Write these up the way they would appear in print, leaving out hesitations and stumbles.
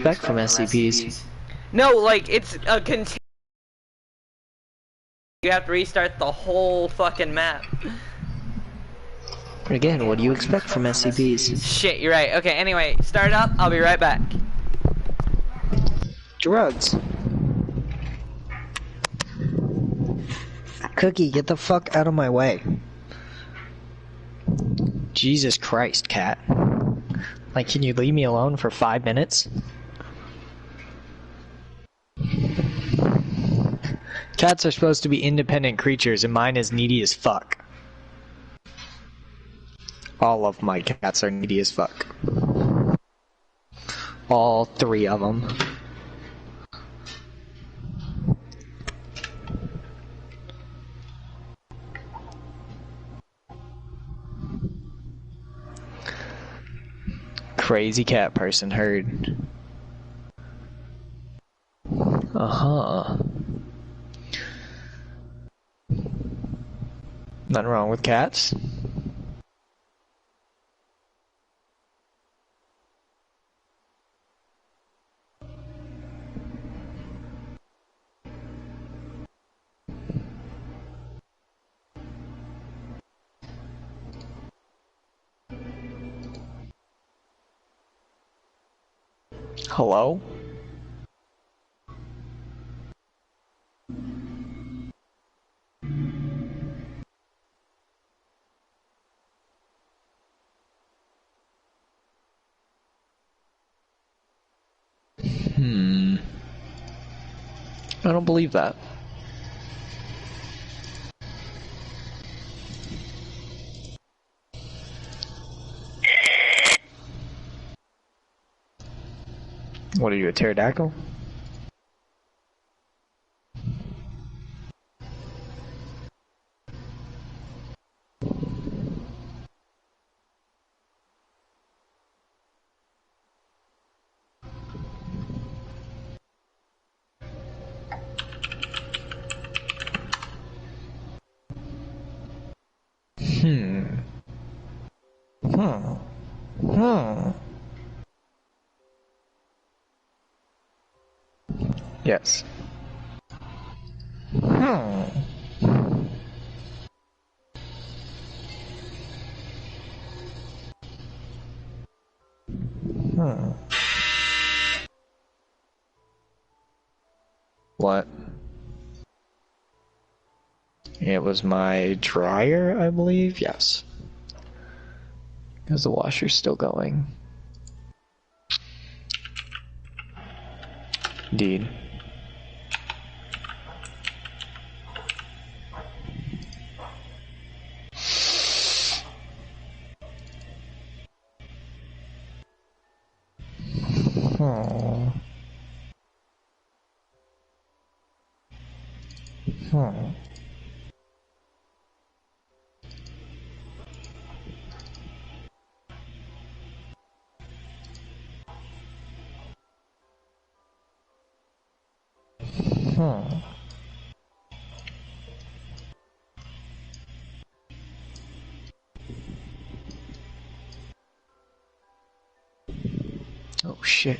expect from SCPs? No, like, it's a you have to restart the whole fucking map. But again, what do you expect from SCPs? Shit, you're right. Okay, anyway, start up. I'll be right back. Drugs. Cookie, get the fuck out of my way. Jesus Christ, cat. Like, can you leave me alone for 5 minutes? Cats are supposed to be independent creatures, and mine is needy as fuck. All of my cats are needy as fuck. All 3 of them. Crazy cat person heard. Uh-huh. Nothing wrong with cats. Hello? I don't believe that. What are you, a pterodactyl? Yes. What? It was my dryer, I believe? Yes. Because the washer's still going. Indeed. Oh shit.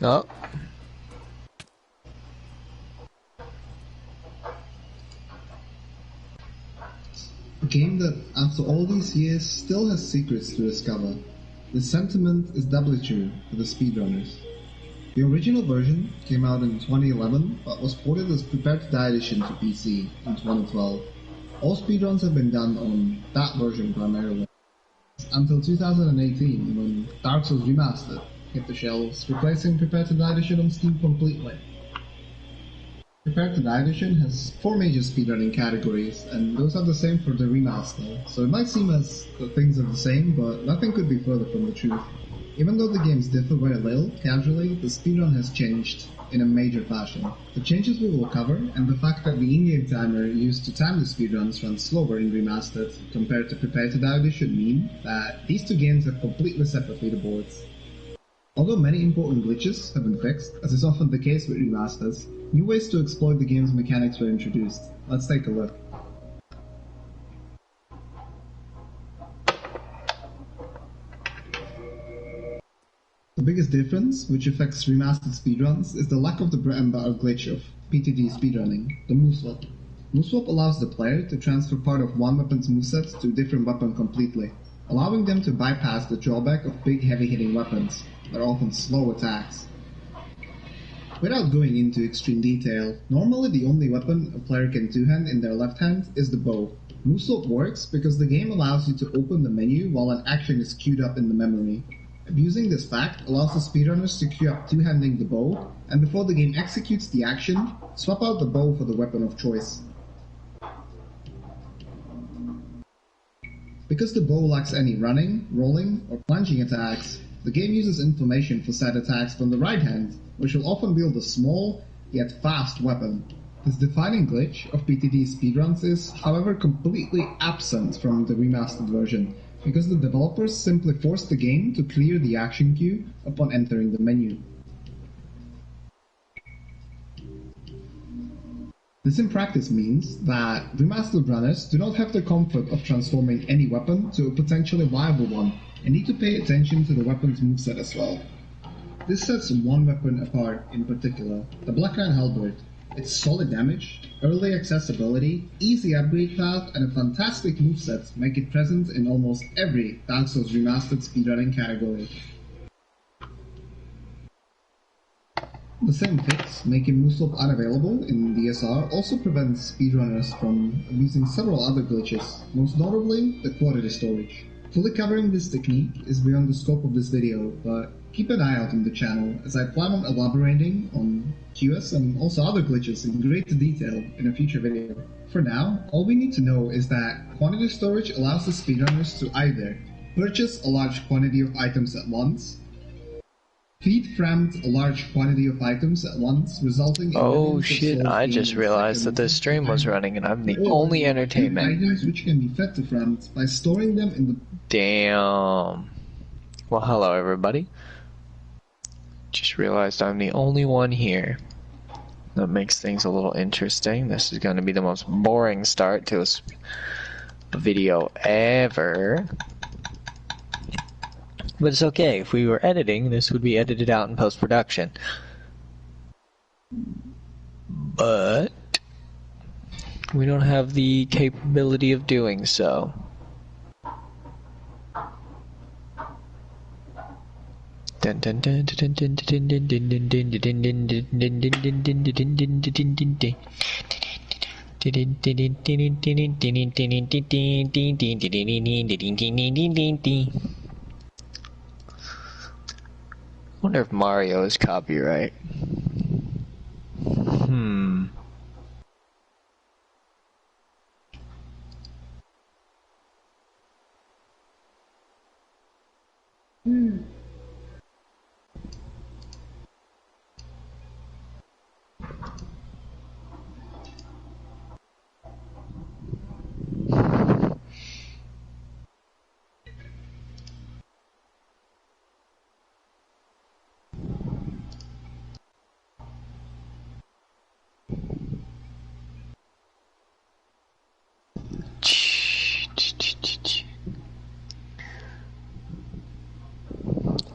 Oh. A game that, after all these years, still has secrets to discover. This sentiment is doubly true for the speedrunners. The original version came out in 2011, but was ported as Prepare to Die Edition to PC in 2012. All speedruns have been done on that version primarily, until 2018 when Dark Souls Remastered hit the shelves, replacing Prepare to Die Edition on Steam completely. Prepared to Die Edition has 4 major speedrunning categories, and those are the same for the remaster, so it might seem as the things are the same, but nothing could be further from the truth. Even though the games differ very little, casually, the speedrun has changed in a major fashion. The changes we will cover, and the fact that the in-game timer used to time the speedruns runs slower in Remastered compared to Prepare to Die Edition mean that these two games have completely separate leaderboards. Although many important glitches have been fixed, as is often the case with remasters, new ways to exploit the game's mechanics were introduced. Let's take a look. The biggest difference, which affects remastered speedruns, is the lack of the bread and butter glitch of PTD speedrunning, the move swap. Move swap allows the player to transfer part of one weapon's moveset to a different weapon completely, allowing them to bypass the drawback of big heavy-hitting weapons that are often slow attacks. Without going into extreme detail, normally the only weapon a player can two-hand in their left hand is the bow. Move swap works because the game allows you to open the menu while an action is queued up in the memory. Abusing this fact allows the speedrunners to queue up two-handing the bow, and before the game executes the action, swap out the bow for the weapon of choice. Because the bow lacks any running, rolling, or plunging attacks, the game uses information for said attacks from the right hand, which will often wield a small, yet fast weapon. This defining glitch of PTD speedruns is, however, completely absent from the remastered version, because the developers simply forced the game to clear the action queue upon entering the menu. This in practice means that remastered runners do not have the comfort of transforming any weapon to a potentially viable one, and need to pay attention to the weapon's moveset as well. This sets one weapon apart in particular, the Black Iron Halberd. Its solid damage, early accessibility, easy upgrade path, and a fantastic moveset make it present in almost every Dark Souls Remastered speedrunning category. The same fix, making move swap unavailable in DSR, also prevents speedrunners from abusing several other glitches, most notably the quantity storage. Fully covering this technique is beyond the scope of this video, but keep an eye out on the channel as I plan on elaborating on QS and also other glitches in greater detail in a future video. For now, all we need to know is that quantity storage allows the speedrunners to either purchase a large quantity of items at once, feed framed a large quantity of items at once, resulting in Oh shit, I just realized that the stream was running and I'm the only entertainment. Items which can be fed to framed by storing them in the... Damn. Well, hello everybody. Just realized I'm the only one here. That makes things a little interesting. This is going to be the most boring start to a video ever. But it's okay, if we were editing, this would be edited out in post-production. But we don't have the capability of doing so. Dun dun dun dun dun dun dun dun dun dun dun dun dun dun. Wonder if Mario is copyright.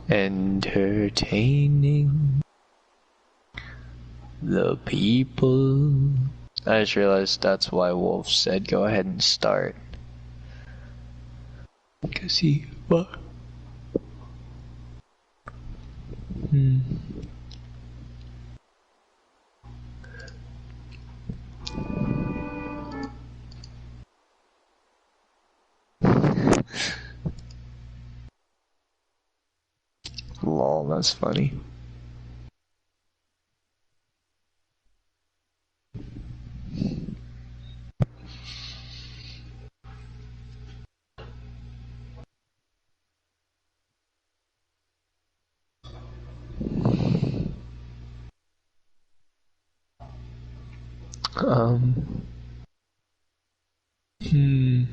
Entertaining the people. I just realized that's why Wolf said go ahead and start. Cause he what? Lol, that's funny. Um. Hmm.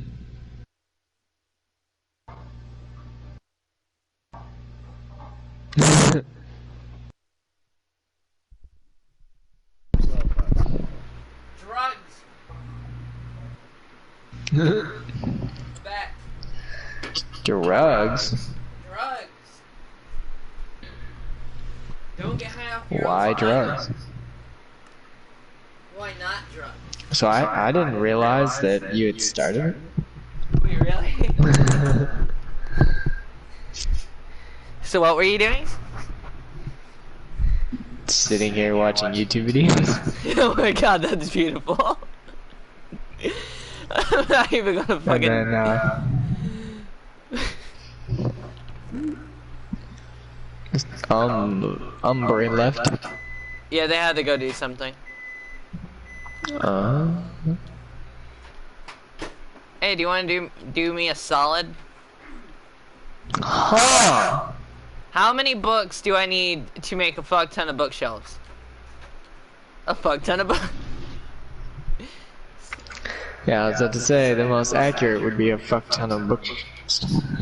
Drugs. Back. Drugs? Drugs. Don't get high off your own Why supply. drugs? Why not drugs? So I didn't realize that you had started Wait, really? it. So what were you doing? Sitting here watching YouTube videos. Oh my god, that's beautiful. I'm not even gonna And fucking. then, brain left. Yeah, they had to go do something. Uh, Hey, do you want to do me a solid? huh. How many books do I need to make a fuck ton of bookshelves? A fuck ton of books? Yeah, I was about to say, the most accurate would be a fuck ton of books.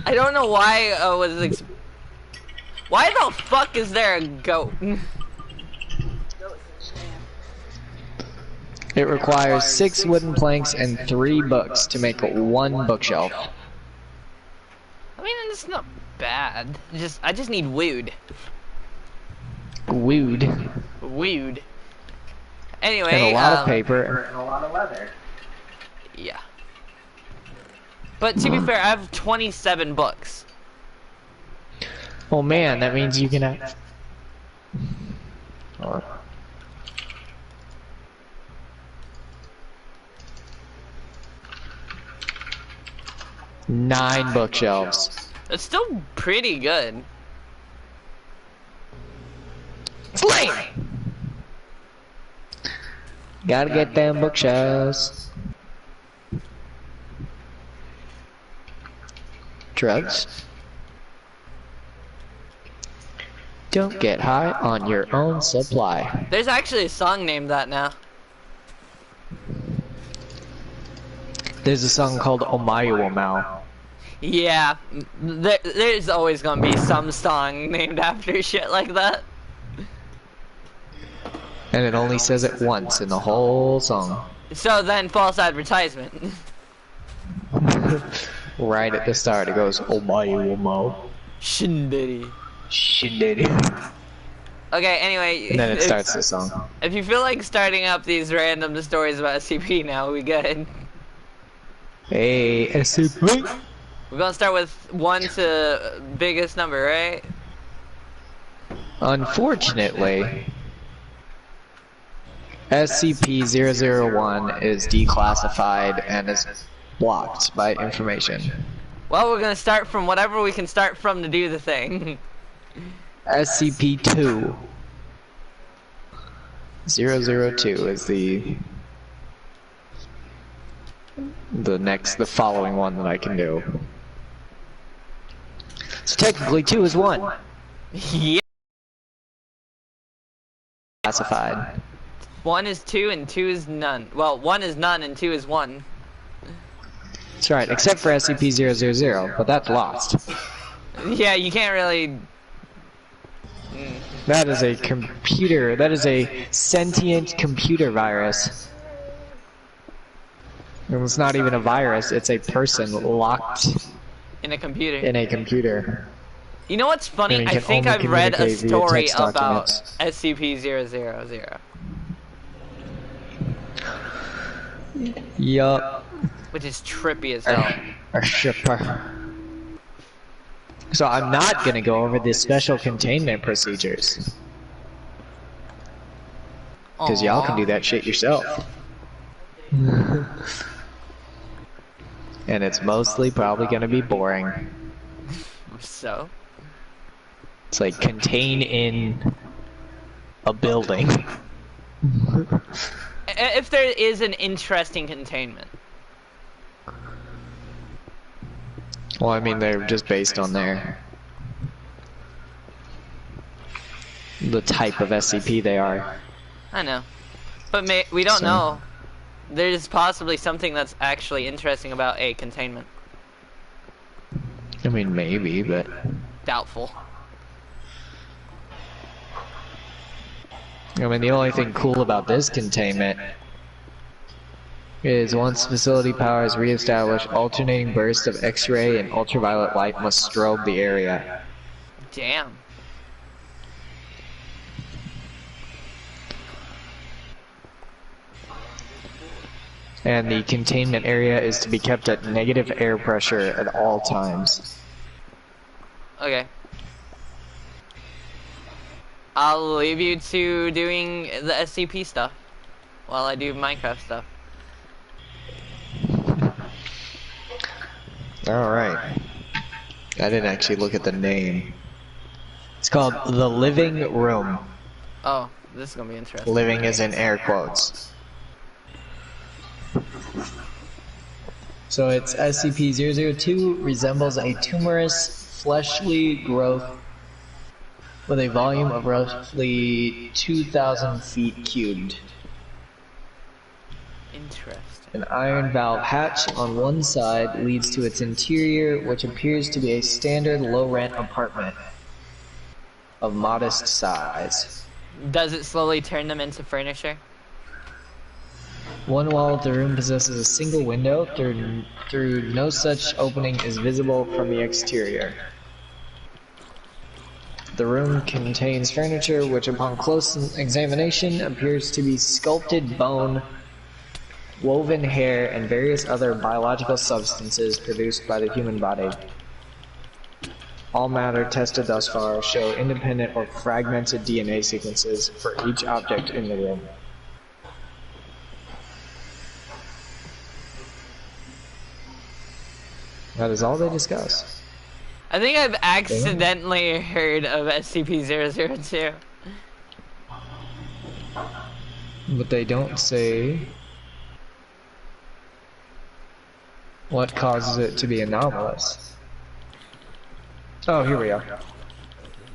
I don't know why I was why the fuck is there a goat? It requires 6 wooden planks and 3 books to make 1 bookshelf. I mean, it's not bad. I just need wood. Wood. Wood. Anyway, And a lot of paper. And a lot of leather. Yeah. But to be fair, I have 27 books. Oh man, that means you can have... Oh. Nine bookshelves. That's still pretty good. Flame! Gotta get them bookshelves. Drugs? Don't get high on your own supply. There's actually a song named that now. There's a song called Omayuomau. Yeah, there's always gonna be some song named after shit like that. And it only says it once in the whole song. So then, false advertisement. Right at the start it goes Omayuomau. Shindity. Shindity. Okay, anyway. And then it starts the song. If you feel like starting up these random stories about SCP now, we good. Hey, SCP. We're gonna start with 1 to biggest number, right? Unfortunately, SCP-001 is declassified and is blocked by information. Well, we're gonna start from whatever we can start from to do the thing. SCP-2. 002 is the following one that I can do. So technically 2 is 1. Yeah. Classified. 1 is 2 and 2 is none. Well, 1 is none and 2 is 1. That's right, except for SCP-000, but that's lost. Yeah, you can't really... That is a computer, that is a sentient computer virus. And it's not even a virus, it's a person locked in a computer. in a computer. You know what's funny? And I can think only I've read a communicate via story text about documents. SCP-000. Yup. Which is trippy as hell. A shipper. So I'm not gonna go over the special containment procedures. Because y'all can do that shit yourself. And it's mostly probably gonna be boring. So? It's like contain in a building. If there is an interesting containment. Well, I mean, they're just based on the type of SCP they are. I know. But we don't So- know. there's possibly something that's actually interesting about a containment. I mean, maybe, but Doubtful. I mean, the only thing cool about this containment is once facility power is reestablished, alternating bursts of X-ray and ultraviolet light must strobe the area. Damn. And the containment area is to be kept at negative air pressure at all times. Okay. I'll leave you to doing the SCP stuff while I do Minecraft stuff. Alright. I didn't actually look at the name. It's called The Living Room. Oh, this is gonna be interesting. Living is in air quotes. So it's SCP-002 resembles a tumorous, fleshly growth with a volume of roughly 2,000 feet cubed. Interesting. An iron valve hatch on one side leads to its interior, which appears to be a standard low-rent apartment of modest size. Does it slowly turn them into furniture? One wall of the room possesses a single window, through no such opening is visible from the exterior. The room contains furniture which upon close examination appears to be sculpted bone, woven hair, and various other biological substances produced by the human body. All matter tested thus far show independent or fragmented DNA sequences for each object in the room. That is all they discuss. I think I've accidentally heard of SCP-002. But they don't say what causes it to be anomalous. Oh, here we are.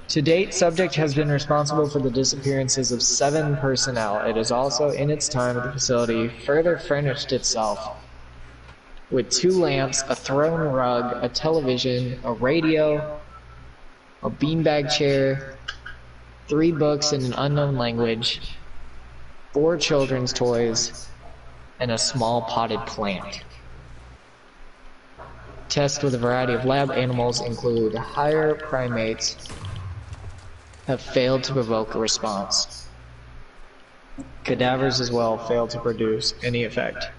To date, subject has been responsible for the disappearances of 7 personnel. It has also, in its time at the facility, further furnished itself with 2 lamps, a throne rug, a television, a radio, a beanbag chair, 3 books in an unknown language, 4 children's toys, and a small potted plant. Tests with a variety of lab animals include higher primates have failed to provoke a response. Cadavers as well failed to produce any effect.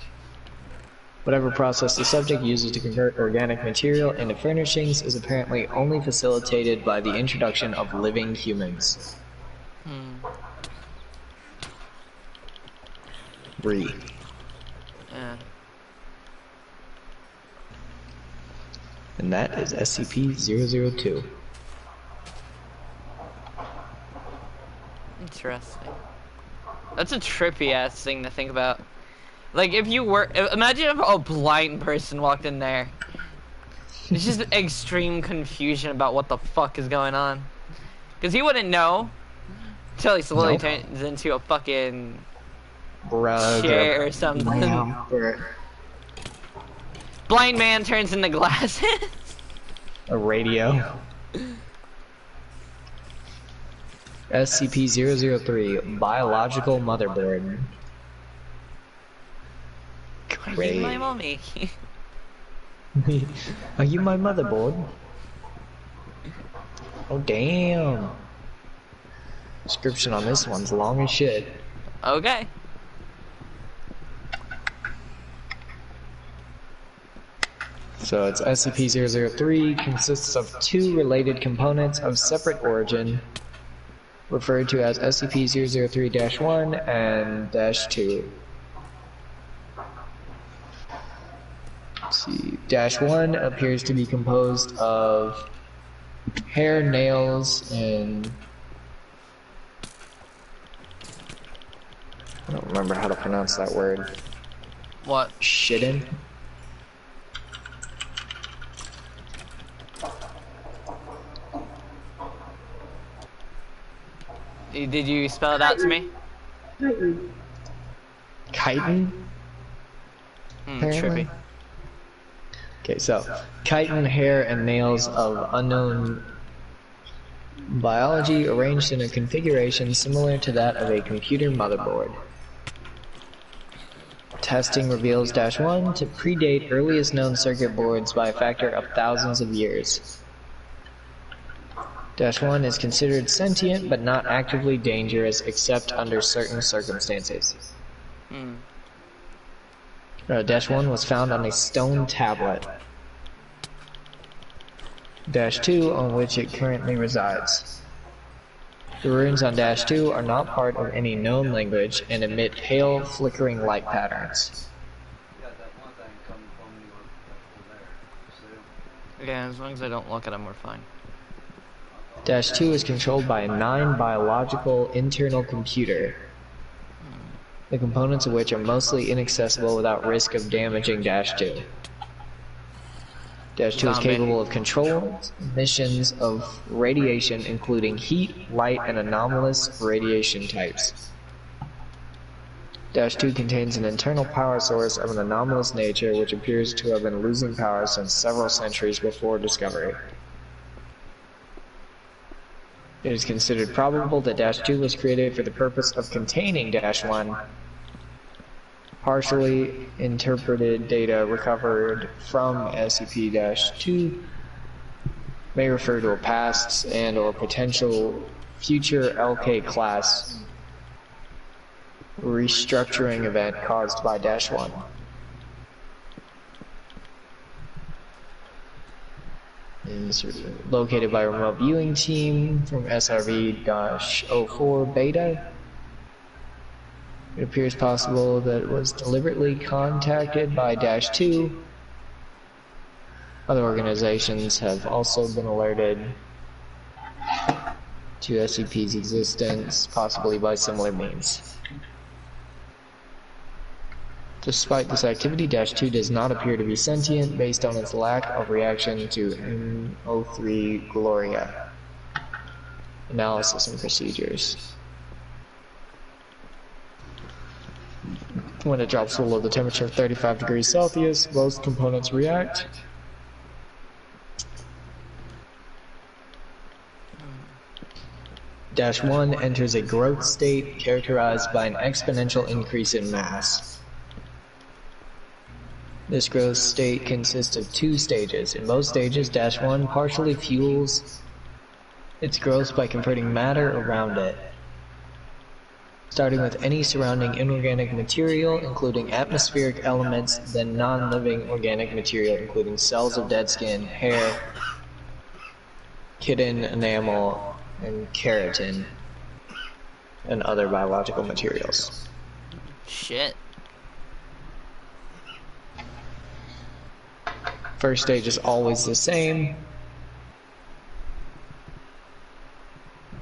Whatever process the subject uses to convert organic material into furnishings is apparently only facilitated by the introduction of living humans. Bree. Yeah. And that is SCP-002. Interesting. That's a trippy ass thing to think about. Like, if you were, imagine if a blind person walked in there. It's just extreme confusion about what the fuck is going on. Because he wouldn't know until he slowly turns into a fucking chair or something. Blind man turns into glasses. A radio. SCP-003, biological motherboard. Are you my mommy? Are you my motherboard? Oh damn. Description on this one's long as shit. Okay. So it's SCP-003 consists of 2 related components of separate origin, referred to as SCP-003-1 and -2. Let's see. -1 appears to be composed of hair, nails, and I don't remember how to pronounce that word. What? Shitten? Did you spell it out to me? Chitin? apparently. Trippy. Okay, so chitin hair and nails of unknown biology arranged in a configuration similar to that of a computer motherboard. Testing reveals -1 to predate earliest known circuit boards by a factor of thousands of years. -1 is considered sentient but not actively dangerous except under certain circumstances. -1 was found on a stone tablet. -2 on which it currently resides. The runes on -2 are not part of any known language and emit pale, flickering light patterns. Yeah, as long as I don't look at them, we're fine. -2 is controlled by a 9-biological internal computer, the components of which are mostly inaccessible without risk of damaging -2. -2 is capable of controlling emissions of radiation including heat, light, and anomalous radiation types. -2 contains an internal power source of an anomalous nature which appears to have been losing power since several centuries before discovery. It is considered probable that -2 was created for the purpose of containing -1. Partially interpreted data recovered from SCP-2 may refer to a past and or potential future LK class restructuring event caused by -1. Located by a remote viewing team from SRV-04 Beta. It appears possible that it was deliberately contacted by -2. Other organizations have also been alerted to SCP's existence, possibly by similar means. Despite this activity, -2 does not appear to be sentient based on its lack of reaction to NO3 Gloria. Analysis and procedures. When it drops below the temperature of 35 degrees Celsius, most components react. -1 enters a growth state characterized by an exponential increase in mass. This growth state consists of 2 stages. In most stages, -1 partially fuels its growth by converting matter around it, starting with any surrounding inorganic material, including atmospheric elements, then non-living organic material, including cells of dead skin, hair, chitin, enamel, and keratin, and other biological materials. Shit. First stage is always the same.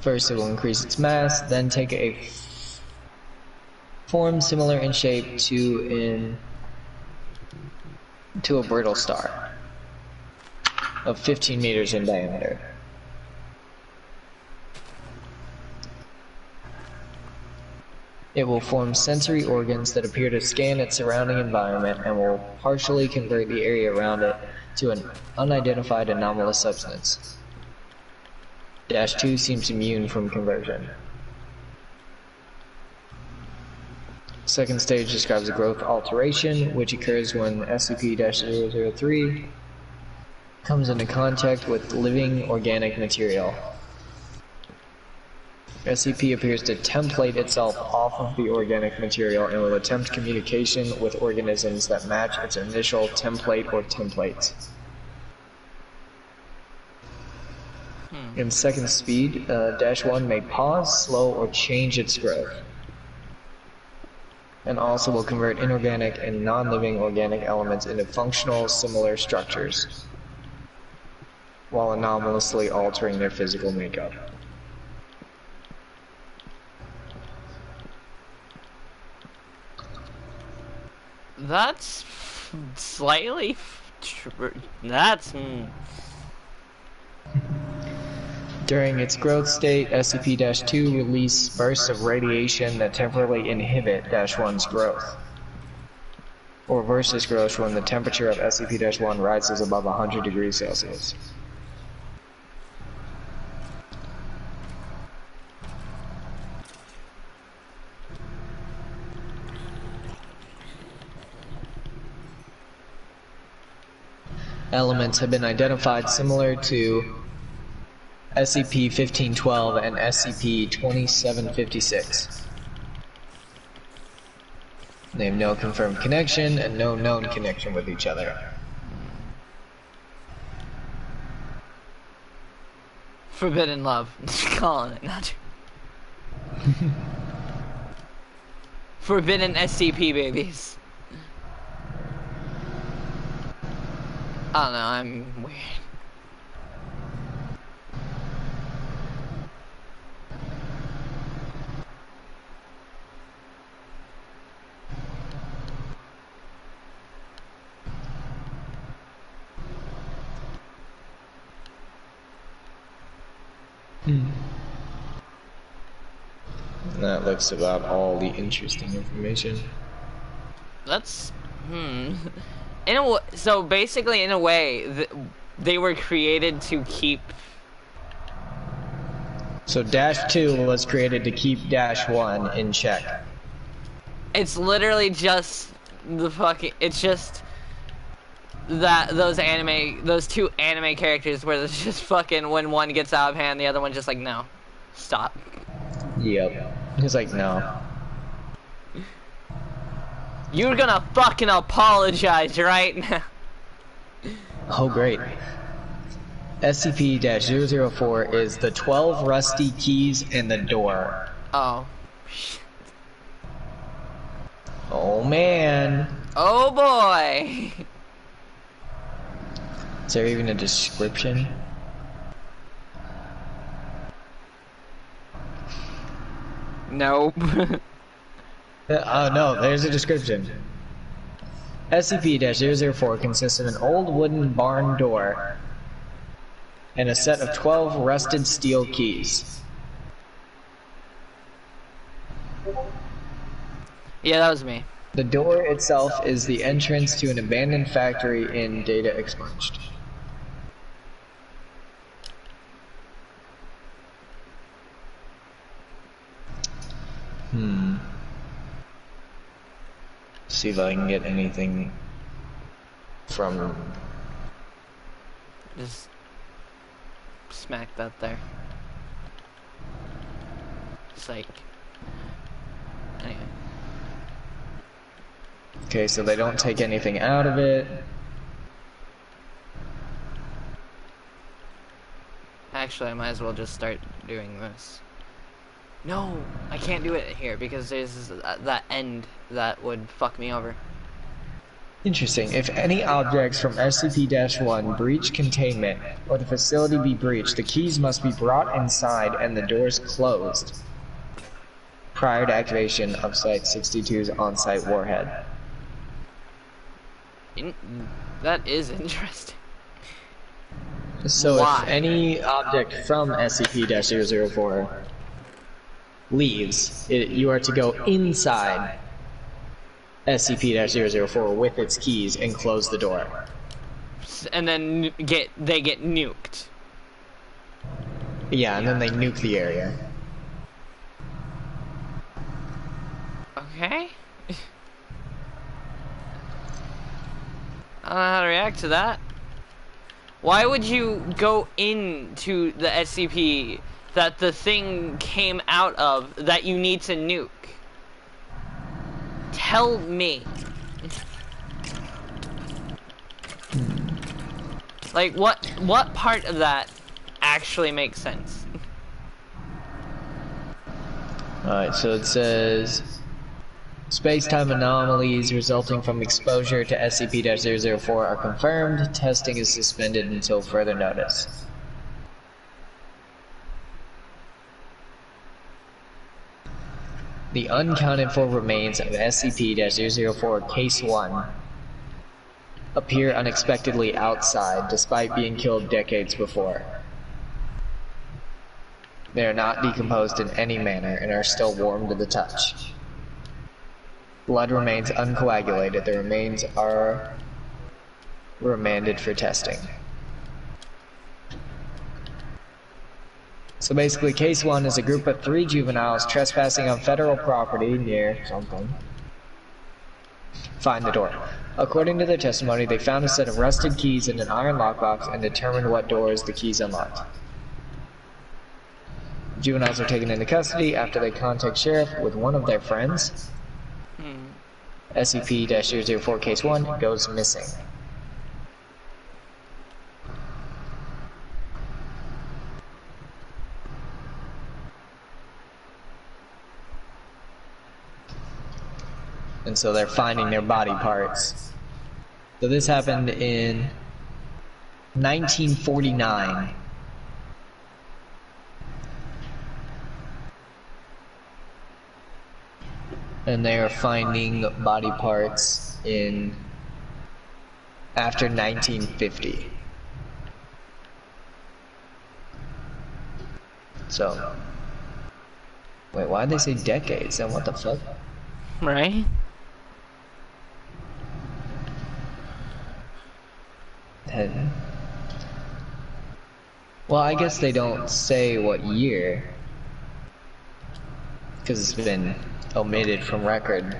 First it will increase its mass, then take a form similar in shape to a brittle star of 15 meters in diameter. It will form sensory organs that appear to scan its surrounding environment and will partially convert the area around it to an unidentified anomalous substance. -2 seems immune from conversion. Second stage describes a growth alteration, which occurs when SCP-003 comes into contact with living organic material. SCP appears to template itself off of the organic material and will attempt communication with organisms that match its initial template or templates. In second speed, -1 may pause, slow, or change its growth, and also will convert inorganic and non-living organic elements into functional similar structures, while anomalously altering their physical makeup. That's slightly. That's. During its growth state, SCP-2 release bursts of radiation that temporarily inhibit -1's growth. or reverse this growth when the temperature of SCP-1 rises above 100 degrees Celsius. Elements have been identified similar to SCP-1512 and SCP-2756. They have no confirmed connection and no known connection with each other. Forbidden love. Calling it, not Forbidden SCP babies. I don't know, I'm weird. That looks about all the interesting information. That's so basically, in a way, they were created to keep. So -2 was created to keep -1 in check. It's literally just the fucking. It's just that those two anime characters where it's just fucking when one gets out of hand, the other one just like no, stop. Yep. He's like no. You're gonna fucking apologize right now. Oh great. SCP-004 is the 12 rusty keys in the door. Oh. Shit. Oh man. Oh boy. Is there even a description? Nope. Oh no, there's a description. SCP-004 consists of an old wooden barn door and a set of 12 rusted steel keys. Yeah, that was me. The door itself is the entrance to an abandoned factory in Data Expunged. See if I can get anything from... Just smack that there. Psych. Anyway. Okay, so they don't take anything out of it. Actually, I might as well just start doing this. No, I can't do it here because there's that end that would fuck me over. Interesting. If any objects from SCP-1 breach containment or the facility be breached, the keys must be brought inside and the doors closed prior to activation of Site-62's on-site warhead. That is interesting. So Why? if any object from SCP-004 leaves, you are to go inside SCP-004 with its keys and close the door. And then they get nuked. Yeah, and then they nuke the area. Okay. I don't know how to react to that. Why would you go into the SCP that the thing came out of that you need to nuke? Tell me. Like, what part of that actually makes sense? Alright, so it says... Space-time anomalies resulting from exposure to SCP-004 are confirmed. Testing is suspended until further notice. The unaccounted for remains of SCP-004 Case 1 appear unexpectedly outside despite being killed decades before. They are not decomposed in any manner and are still warm to the touch. Blood remains uncoagulated. The remains are remanded for testing. So basically, case 1 is a group of 3 juveniles trespassing on federal property near something. Find the door. According to their testimony, they found a set of rusted keys in an iron lockbox and determined what doors the keys unlocked. Juveniles are taken into custody after they contact sheriff with one of their friends. SCP-004 Case 1 goes missing. And so they're finding their body parts. So this happened in 1949. And they are finding body parts in after 1950. So, wait, why'd they say decades? Then what the fuck? Right? Well, I guess they don't say what year, because it's been omitted from record.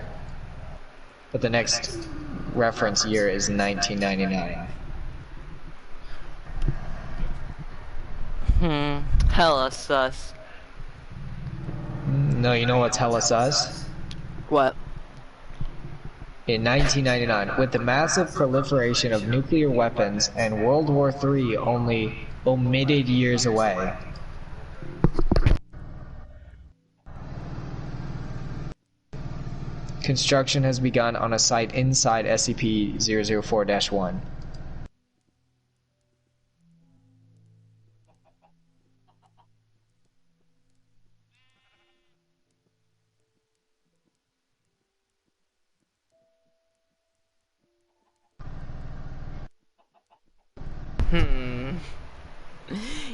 But the next reference year is 1999. Hella sus. No, you know what's hella sus? What? In 1999, with the massive proliferation of nuclear weapons and World War III only omitted years away, construction has begun on a site inside SCP-004-1.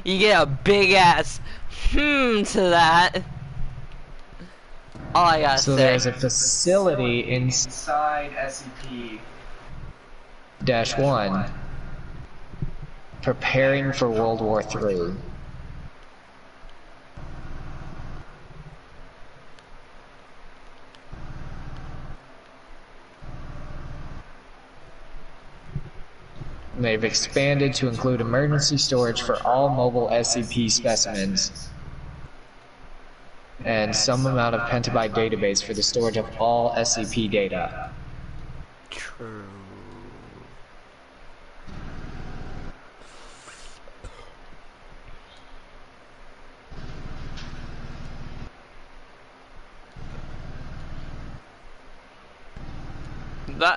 You get a big ass to that. All I gotta So say. there's a facility inside SCP-1 preparing for World War III. They've expanded to include emergency storage for all mobile SCP specimens and some amount of petabyte database for the storage of all SCP data. True.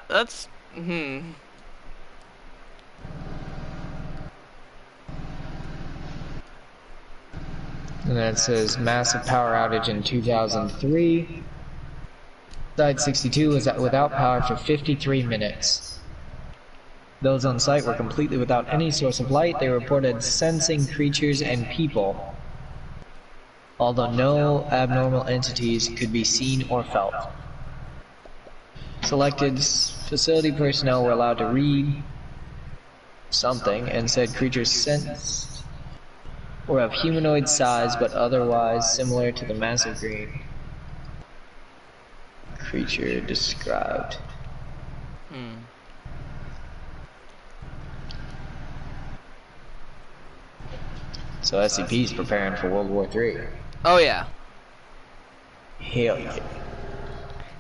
That's And then it says massive power outage in 2003. Site 62 was without power for 53 minutes. Those on site were completely without any source of light. They reported sensing creatures and people, although no abnormal entities could be seen or felt. Selected facility personnel were allowed to read something and said creatures sensed or of humanoid size but otherwise similar to the massive green creature described. So SCP's preparing for World War III. oh yeah. Hell yeah.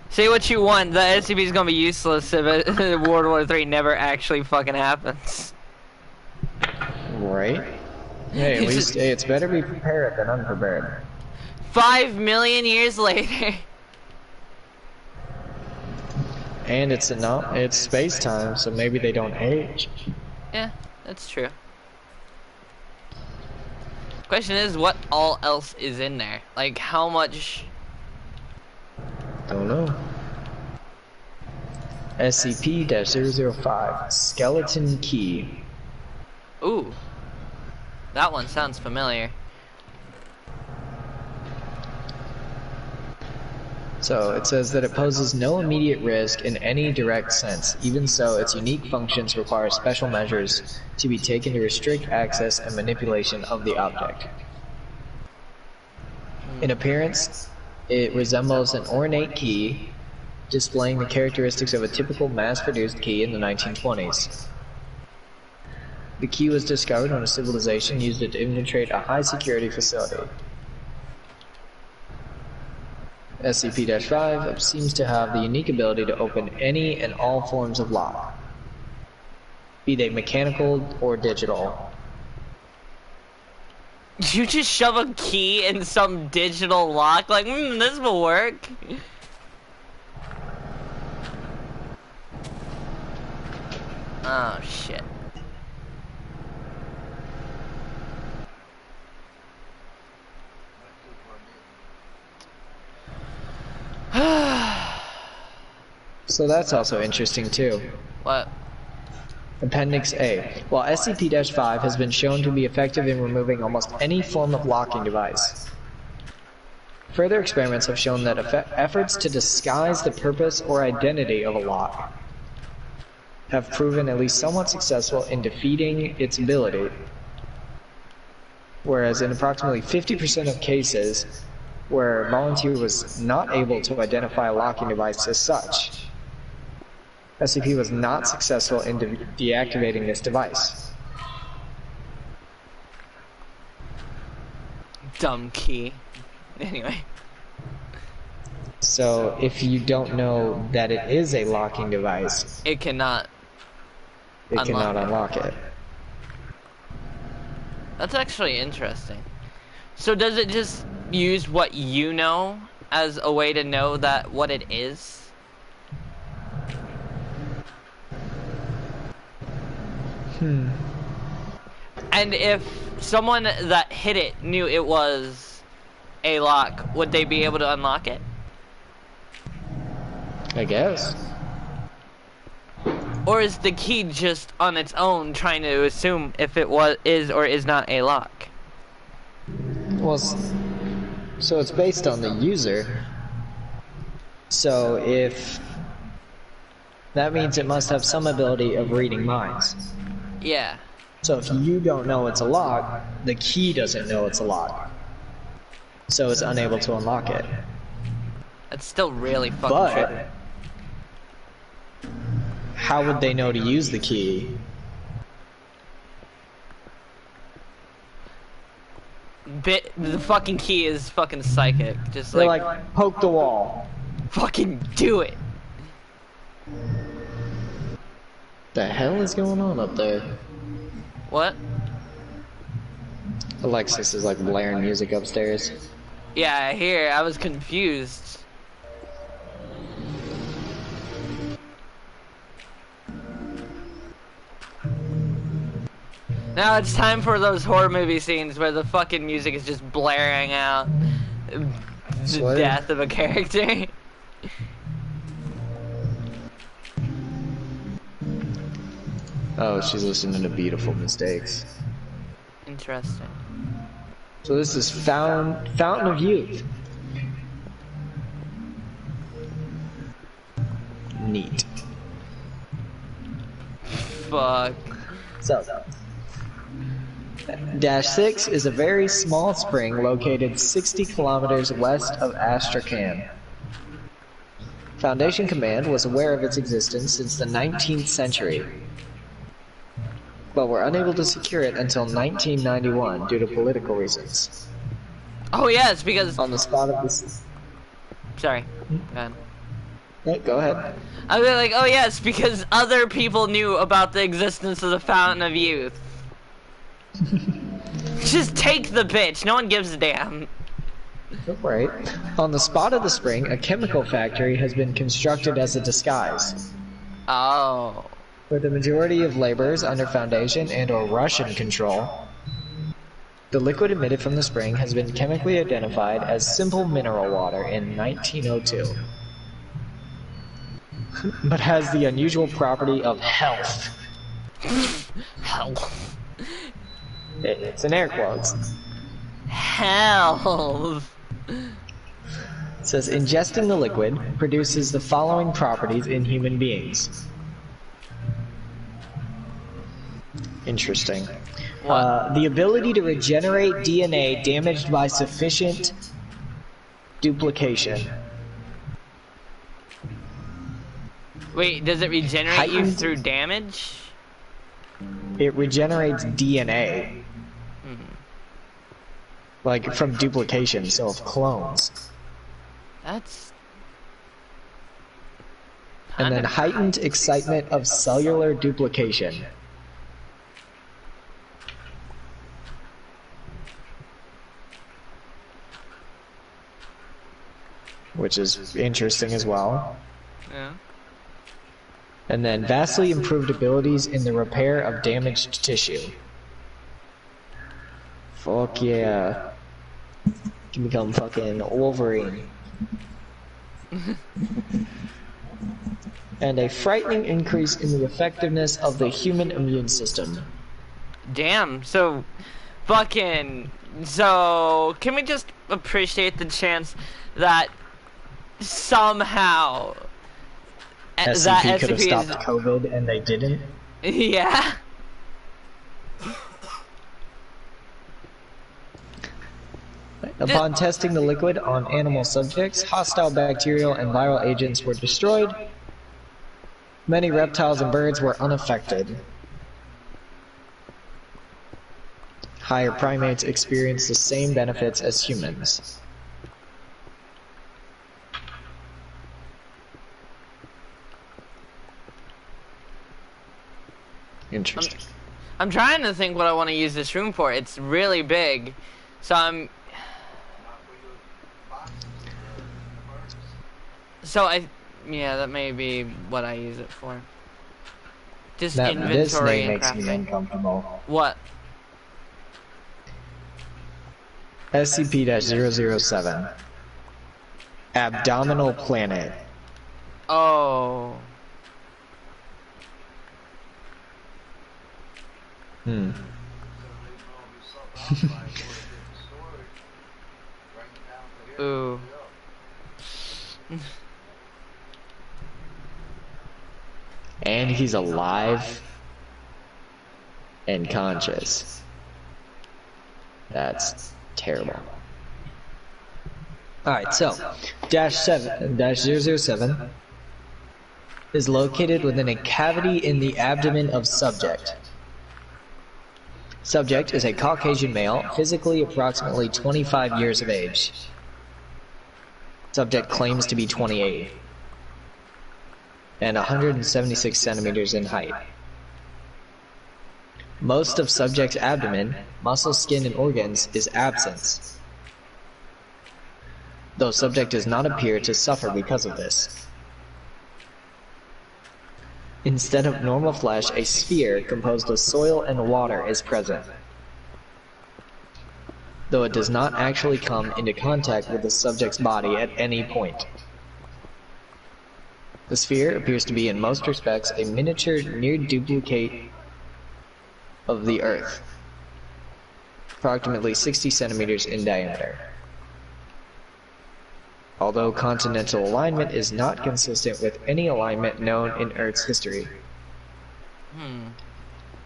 Say what you want, the SCP is gonna be useless if World War III never actually fucking happens. Right? Hey, at least hey, it's better be prepared than unprepared. 5 million years later. And it's space time, so maybe they don't age. Yeah, that's true. Question is, what all else is in there? Like, how much? Don't know. SCP-005 Skeleton Key. Ooh, that one sounds familiar. So it says that it poses no immediate risk in any direct sense. Even so, its unique functions require special measures to be taken to restrict access and manipulation of the object. In appearance, it resembles an ornate key, displaying the characteristics of a typical mass-produced key in the 1920s. The key was discovered when a civilization used it to infiltrate a high-security facility. SCP-5 seems to have the unique ability to open any and all forms of lock, be they mechanical or digital. You just shove a key in some digital lock, like, this will work. Oh, shit. So that's also interesting too. What? Appendix A. While SCP-5 has been shown to be effective in removing almost any form of locking device, further experiments have shown that efforts to disguise the purpose or identity of a lock have proven at least somewhat successful in defeating its ability, whereas in approximately 50% of cases where a volunteer was not able to identify a locking device as such, SCP was not successful in deactivating this device. Dumb key. Anyway. So if you don't know that it is a locking device, It cannot unlock it. That's actually interesting. So does it just use what you know as a way to know that what it is? And if someone that hit it knew it was a lock, would they be able to unlock it? I guess. Or is the key just on its own trying to assume if it is or is not a lock? Well, so it's based on the user. So if that means it must have some ability of reading minds. Yeah. So if you don't know it's a lock, the key doesn't know it's a lock. So it's unable to unlock it. That's still really fucking trippy. But how would they know to use the key? The fucking key is fucking psychic. Just They're like, poke the wall. fucking do it. The hell is going on up there? What? Alexis is like blaring music upstairs. Yeah, I hear. I was confused. Now it's time for those horror movie scenes where the fucking music is just blaring out the death of a character. Oh, she's listening to Beautiful Mistakes. Interesting. So this is Fountain of Youth. Neat. Fuck. So, Dash 6 is a very small spring located 60 kilometers west of Astrakhan. Foundation Command was aware of its existence since the 19th century, but were unable to secure it until 1991 due to political reasons. Oh yeah, it's because On the spot of this... sorry. Go ahead. Yeah, go ahead. I was like, oh yes, because other people knew about the existence of the Fountain of Youth. Just take the bitch, no one gives a damn. Right. On the spot of the spring, a chemical factory has been constructed as a disguise. Oh. With the majority of laborers under Foundation and or Russian control, the liquid emitted from the spring has been chemically identified as simple mineral water in 1902. But has the unusual property of health. Health. It's in air quotes. Health. It says ingesting the liquid produces the following properties in human beings. Interesting. What? The ability to regenerate DNA damaged by sufficient duplication. Wait, does it regenerate you Heightened- through damage? It regenerates DNA. Like from duplication, so of clones. That's... And then heightened excitement of cellular duplication. Which is interesting as well. Yeah. And then vastly improved abilities in the repair of damaged tissue. Fuck yeah. Can become fucking Wolverine. And a frightening increase in the effectiveness of the human immune system. Damn, so... Fucking... So... Can we just appreciate the chance that... Somehow... SCP could have SCP stopped COVID and they didn't? Yeah. Upon testing the liquid on animal subjects, hostile bacterial and viral agents were destroyed. Many reptiles and birds were unaffected. Higher primates experienced the same benefits as humans. Interesting. I'm trying to think what I want to use this room for. It's really big. So I'm... Yeah, that may be what I use it for. Just inventory this name and makes me crafting. uncomfortable. What? SCP-007. Abdominal planet. Oh. Ooh. And he's alive and conscious. That's terrible. Alright, so -007 is located within a cavity in the abdomen of subject. Subject is a Caucasian male, physically approximately 25 years of age. Subject claims to be 28 and 176 centimeters in height. Most of subject's abdomen, muscle, skin, and organs is absent, though subject does not appear to suffer because of this. Instead of normal flesh, a sphere composed of soil and water is present, though it does not actually come into contact with the subject's body at any point. The sphere appears to be in most respects a miniature near duplicate of the Earth, approximately 60 centimeters in diameter. Although continental alignment is not consistent with any alignment known in Earth's history.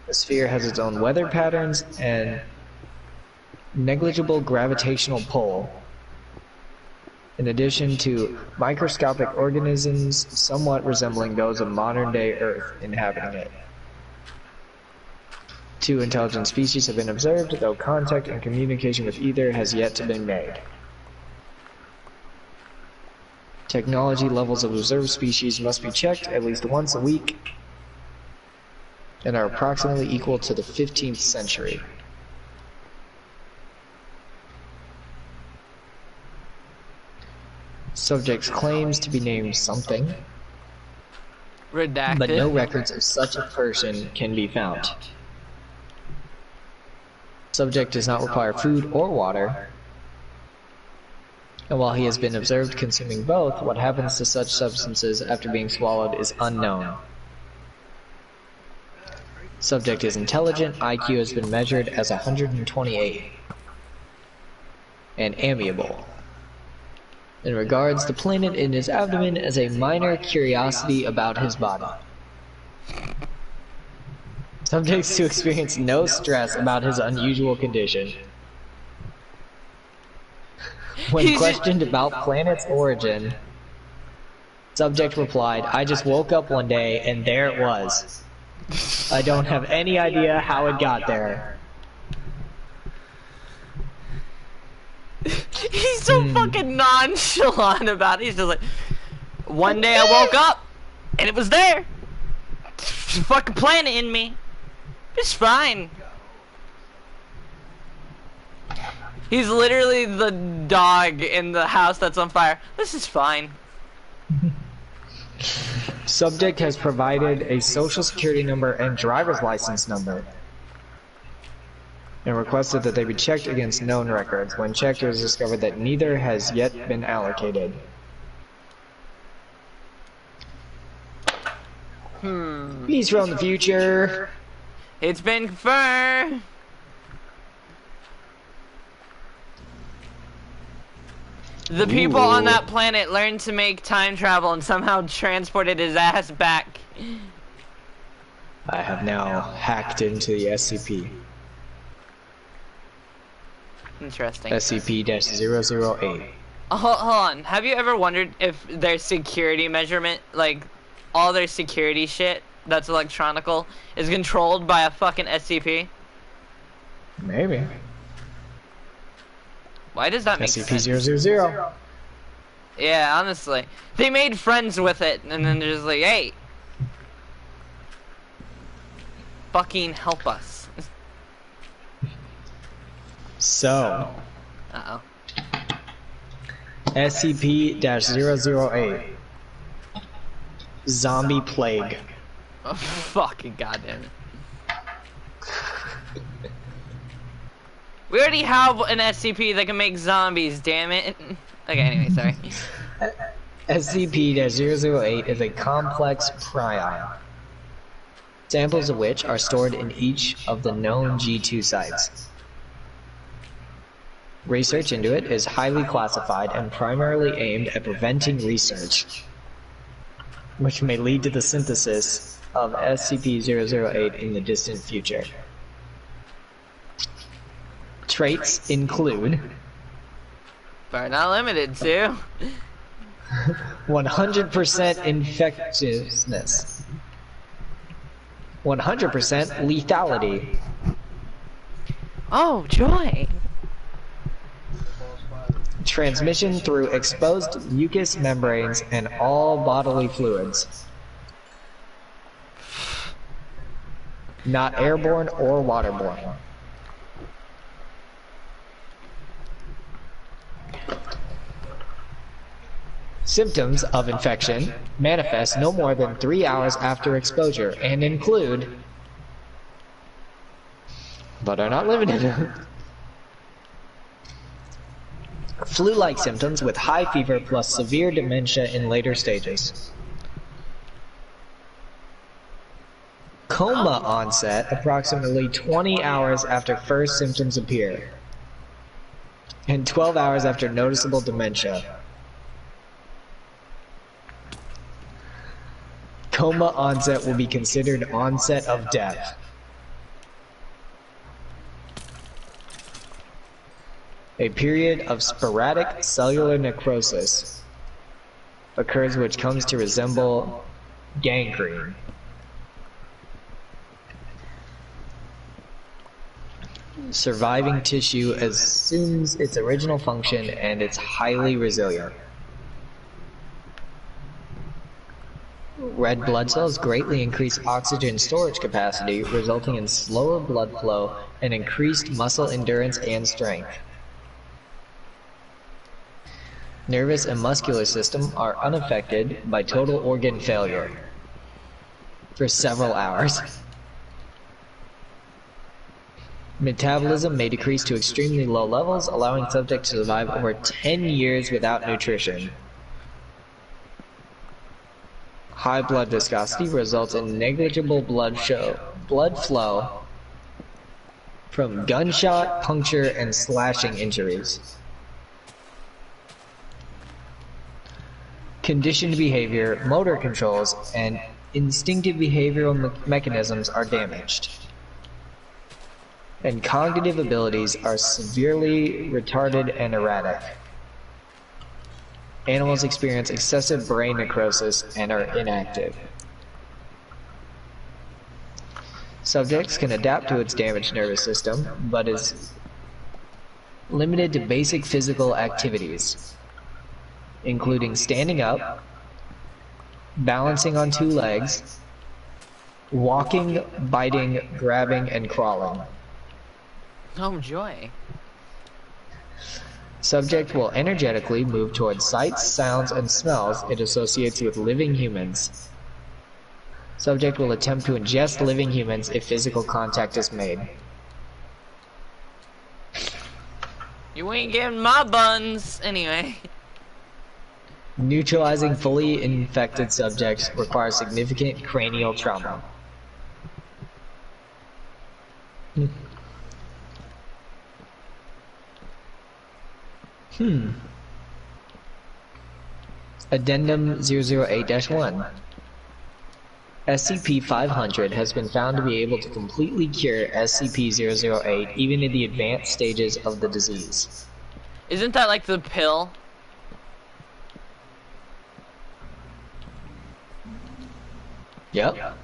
The sphere has its own weather patterns and negligible gravitational pull, in addition to microscopic organisms somewhat resembling those of modern-day Earth inhabiting it. 2 intelligent species have been observed, though contact and communication with either has yet to be made. Technology levels of observed species must be checked at least once a week and are approximately equal to the 15th century. Subject's claims to be named something, Redacted. but no records of such a person can be found. Subject does not require food or water, and while he has been observed consuming both, what happens to such substances after being swallowed is unknown. Subject is intelligent, IQ has been measured as 128, and amiable. and regards the planet in his abdomen as a minor curiosity about his body. Subjects to experience no stress about his unusual condition. When questioned about planet's origin, subject replied, "I just woke up one day and there it was. I don't have any idea how it got there." He's so fucking nonchalant about it. He's just like, one day I woke up and it was there. There's a fucking planet in me. It's fine. He's literally the dog in the house that's on fire. This is fine. Subject has provided a social security number and driver's license number and requested that they be checked against known records. When checked, it was discovered that neither has yet been allocated. He's from the future. It's been confirmed. The people on that planet learned to make time travel and somehow transported his ass back. I have now hacked into the SCP. Interesting. SCP-008. Hold on. Have you ever wondered if their security measurement, like all their security shit that's electronical, is controlled by a fucking SCP? Maybe. Why does that make sense? SCP-000. Yeah, honestly. They made friends with it, and then they're just like, hey, fucking help us. So, Uh-oh. SCP-008. Zombie Plague. Oh, fucking goddamn it. We already have an SCP that can make zombies, damn it. Okay, anyway, sorry. SCP-008 is a complex prion, samples of which are stored in each of the known G2 sites. Research into it is highly classified and primarily aimed at preventing research, which may lead to the synthesis of SCP-008 in the distant future. Traits include, But not limited to 100% infectiousness, 100% lethality, oh, joy. transmission through exposed mucous membranes and all bodily fluids, not airborne or waterborne. Symptoms of infection manifest no more than 3 hours after exposure and include, but are not limited to, flu-like symptoms with high fever plus severe dementia in later stages. Coma onset approximately 20 hours after first symptoms appear, and 12 hours after noticeable dementia. Coma onset will be considered onset of death. A period of sporadic cellular necrosis occurs which comes to resemble gangrene. Surviving tissue assumes its original function and it's highly resilient. Red blood cells greatly increase oxygen storage capacity, resulting in slower blood flow and increased muscle endurance and strength. Nervous and muscular system are unaffected by total organ failure for several hours. Metabolism may decrease to extremely low levels, allowing subject to survive over 10 years without nutrition. High blood viscosity results in negligible blood flow from gunshot, puncture, and slashing injuries. conditioned behavior, motor controls, and instinctive behavioral mechanisms are damaged. And cognitive abilities are severely retarded and erratic. Animals experience excessive brain necrosis and are inactive. Subjects can adapt to its damaged nervous system, but is limited to basic physical activities, including standing up, balancing on 2 legs, walking, biting, grabbing, and crawling. Oh, joy. Subject will energetically move towards sights, sounds, and smells it associates with living humans. Subject will attempt to ingest living humans if physical contact is made. You ain't getting my buns! Anyway. Neutralizing fully infected subjects requires significant cranial trauma. Addendum 008-1. SCP-500 has been found to be able to completely cure SCP-008 even in the advanced stages of the disease. Isn't that like the pill? Yep.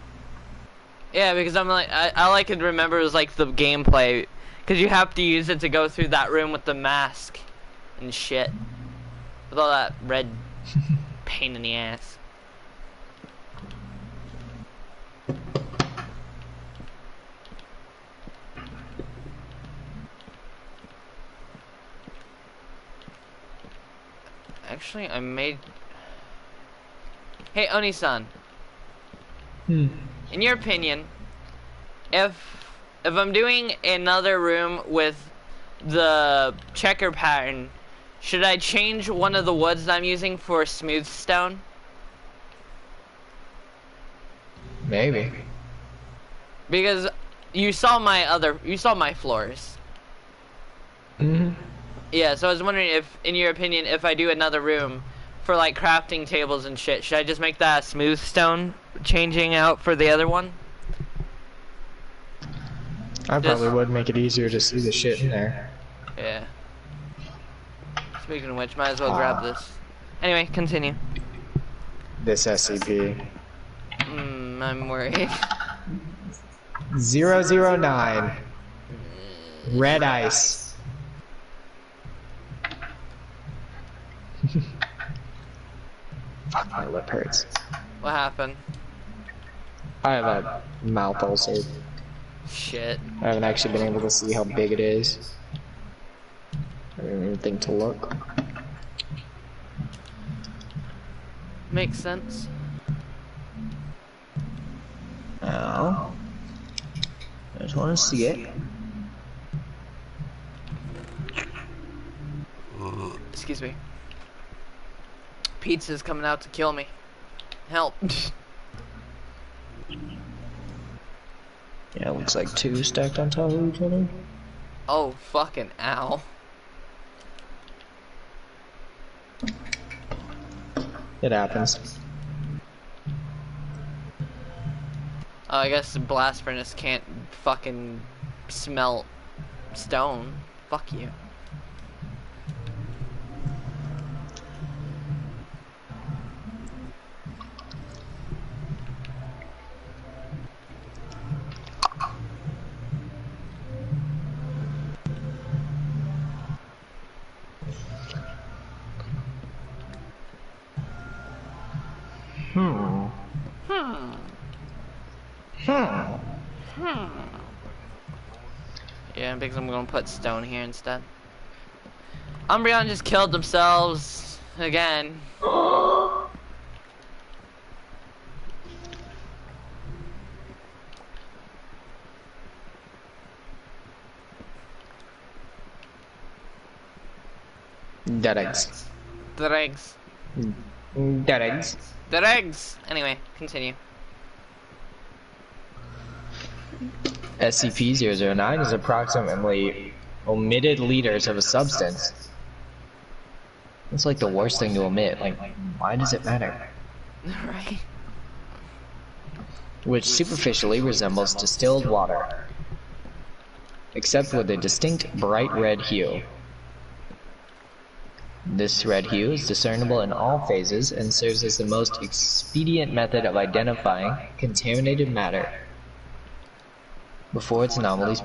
Yeah, because I'm like, all I could remember was like the gameplay. Because you have to use it to go through that room with the mask and shit. With all that red pain in the ass. Actually, I made... Hey, Oni-san. In your opinion, if I'm doing another room with the checker pattern, should I change one of the woods I'm using for smooth stone? Maybe. Because you saw my floors. Yeah, so I was wondering if, in your opinion, if I do another room for like crafting tables and shit, should I just make that smooth stone, changing out for the other one? I probably would make it easier to see the shit in there. Yeah. Speaking of which, might as well grab this. Anyway, continue. This SCP. I'm worried. 009. Red ice. Fuck, my lip hurts. What happened? I have a mouth ulcer. Shit. I haven't actually been able to see how big it is. I didn't even think to look. Makes sense. Now, I just want to see it. Excuse me. Pizza's coming out to kill me. Help. Yeah, it looks like 2 stacked on top of each other. Oh, fucking ow. It happens. Oh, I guess the blast furnace can't fucking smelt stone. Fuck you. Yeah, because I'm gonna put stone here instead. Umbreon just killed themselves again. Dead eggs. The eggs. Dead eggs. The eggs! Anyway, continue. SCP-009 is approximately omitted liters of a substance. It's like the worst thing to omit. Like, why does it matter? Right? Which superficially resembles distilled water, except with a distinct bright red hue. This red hue is discernible in all phases and serves as the most expedient method of identifying contaminated matter before its anomalous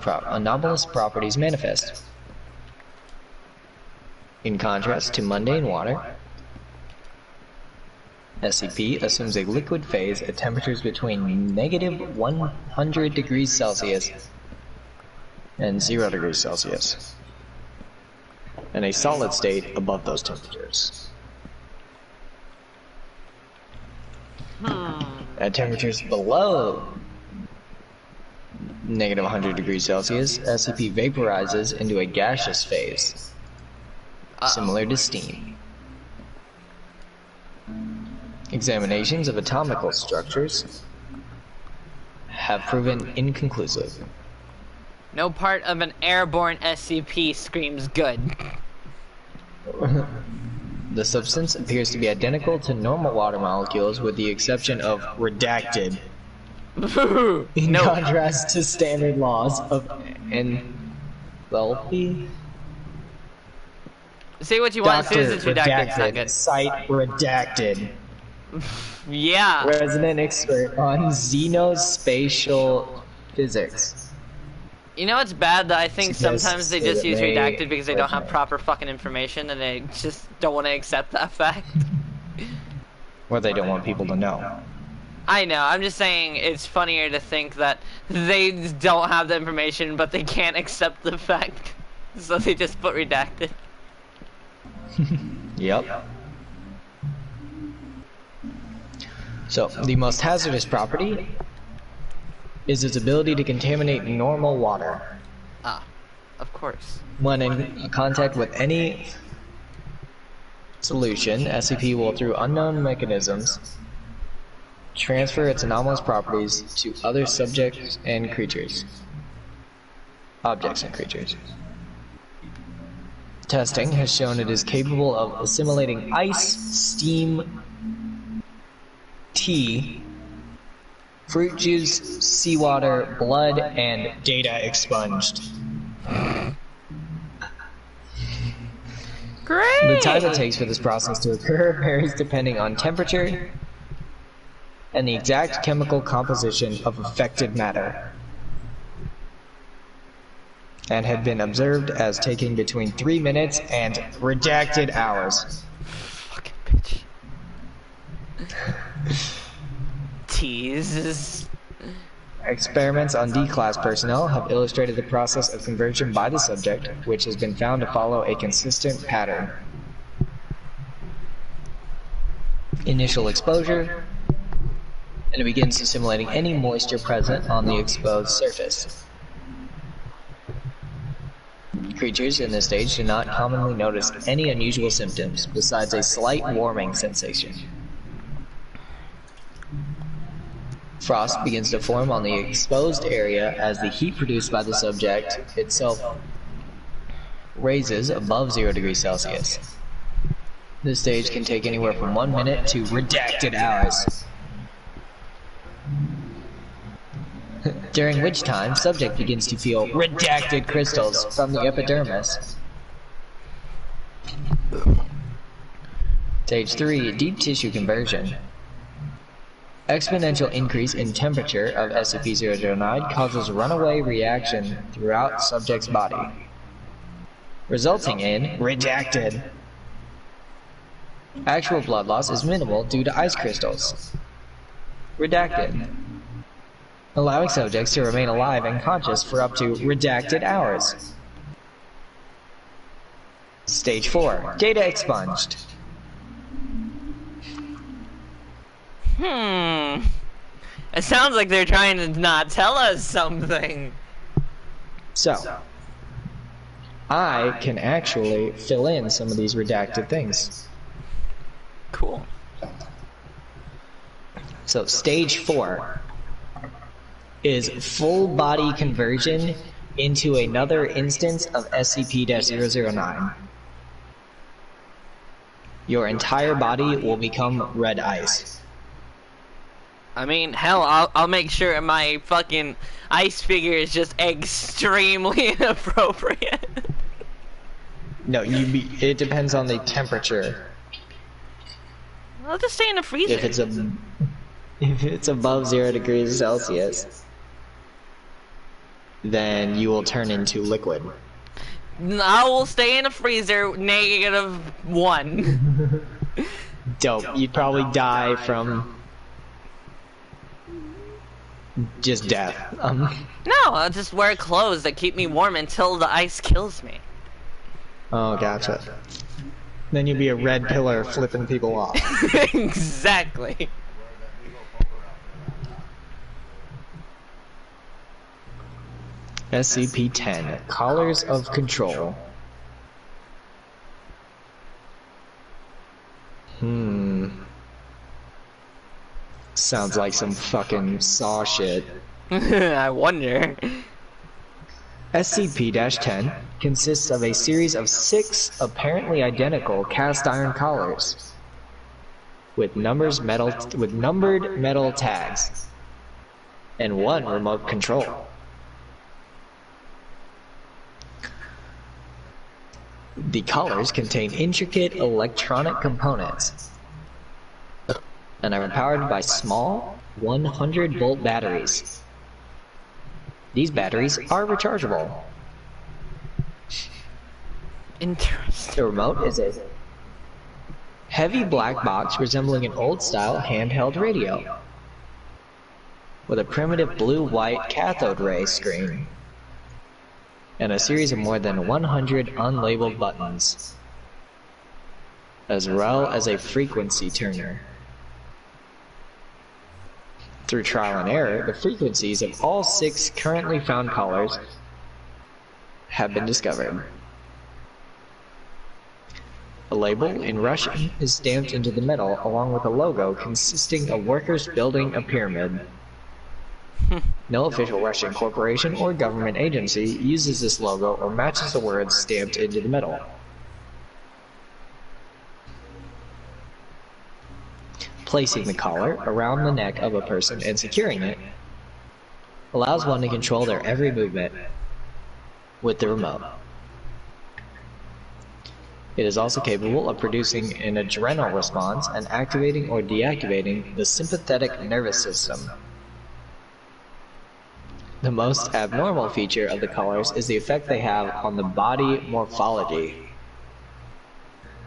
properties manifest. In contrast to mundane water, SCP assumes a liquid phase at temperatures between negative 100 degrees Celsius and 0 degrees Celsius, and a solid state above those temperatures. At temperatures below negative 100 degrees Celsius, SCP vaporizes into a gaseous phase, similar to steam. Examinations of atomical structures have proven inconclusive. No part of an airborne SCP screams good. The substance appears to be identical to normal water molecules with the exception of redacted. In contrast to standard laws of enthalpy. Say what you want, as soon as it's redacted, it's not good. Site redacted. Yeah. Resident expert on xenospatial physics. You know what's bad? That I think sometimes they just use redacted because they don't have originate. proper fucking information and they just don't want to accept that fact. Or they don't want people to know. I know, I'm just saying it's funnier to think that they don't have the information but they can't accept the fact. So they just put redacted. Yep. So, the most hazardous property is its ability to contaminate normal water. Ah, of course. When in contact with any solution, SCP will, through unknown mechanisms, transfer its anomalous properties to other subjects and creatures. Objects and creatures. Testing has shown it is capable of assimilating ice, steam, tea, fruit juice, seawater, blood, and data expunged. Great! The time it takes for this process to occur varies depending on temperature and the exact chemical composition of affected matter, and had been observed as taking between 3 minutes and redacted hours. Fucking bitch. Tease. Experiments on D-class personnel have illustrated the process of conversion by the subject, which has been found to follow a consistent pattern. Initial exposure, and it begins assimilating any moisture present on the exposed surface. Creatures in this stage do not commonly notice any unusual symptoms besides a slight warming sensation. Frost begins to form on the exposed area as the heat produced by the subject itself raises above 0 degrees Celsius. This stage can take anywhere from 1 minute to redacted hours, during which time subject begins to feel redacted crystals from the epidermis. Stage 3, deep tissue conversion. Exponential increase in temperature of SCP-009 causes runaway reaction throughout subject's body, resulting in redacted. Actual blood loss is minimal due to ice crystals. Redacted. Allowing subjects to remain alive and conscious for up to redacted hours. Stage 4, data expunged. It sounds like they're trying to not tell us something. So, I can actually fill in some of these redacted things. Cool. So, stage 4 is full body conversion into another instance of SCP-009. Your entire body will become red ice. I mean, hell, I'll make sure my fucking ice figure is just extremely inappropriate. No, it depends on the temperature. I'll just stay in the freezer. If it's above 0 degrees Celsius, then you will turn into liquid. I will stay in the freezer -1. Dope. You'd probably die from just death. No, I'll just wear clothes that keep me warm until the ice kills me. Oh, gotcha. Then you'd be a red pillar flipping people off. Exactly. SCP-10, Collars of Control. Sounds like some fucking Saw shit. I wonder. SCP-10 consists of a series of 6 apparently identical cast iron collars with numbered metal tags and 1 remote control. The collars contain intricate electronic components and are powered by small 100-volt batteries. These batteries are rechargeable. Interesting. The remote is a heavy black box resembling an old-style handheld radio with a primitive blue-white cathode ray screen and a series of more than 100 unlabeled buttons, as well as a frequency tuner. Through trial and error, the frequencies of all 6 currently found collars have been discovered. A label in Russian is stamped into the metal along with a logo consisting of workers building a pyramid. No official Russian corporation or government agency uses this logo or matches the words stamped into the metal. Placing the collar around the neck of a person and securing it allows one to control their every movement with the remote. It is also capable of producing an adrenal response and activating or deactivating the sympathetic nervous system. The most abnormal feature of the collars is the effect they have on the body morphology.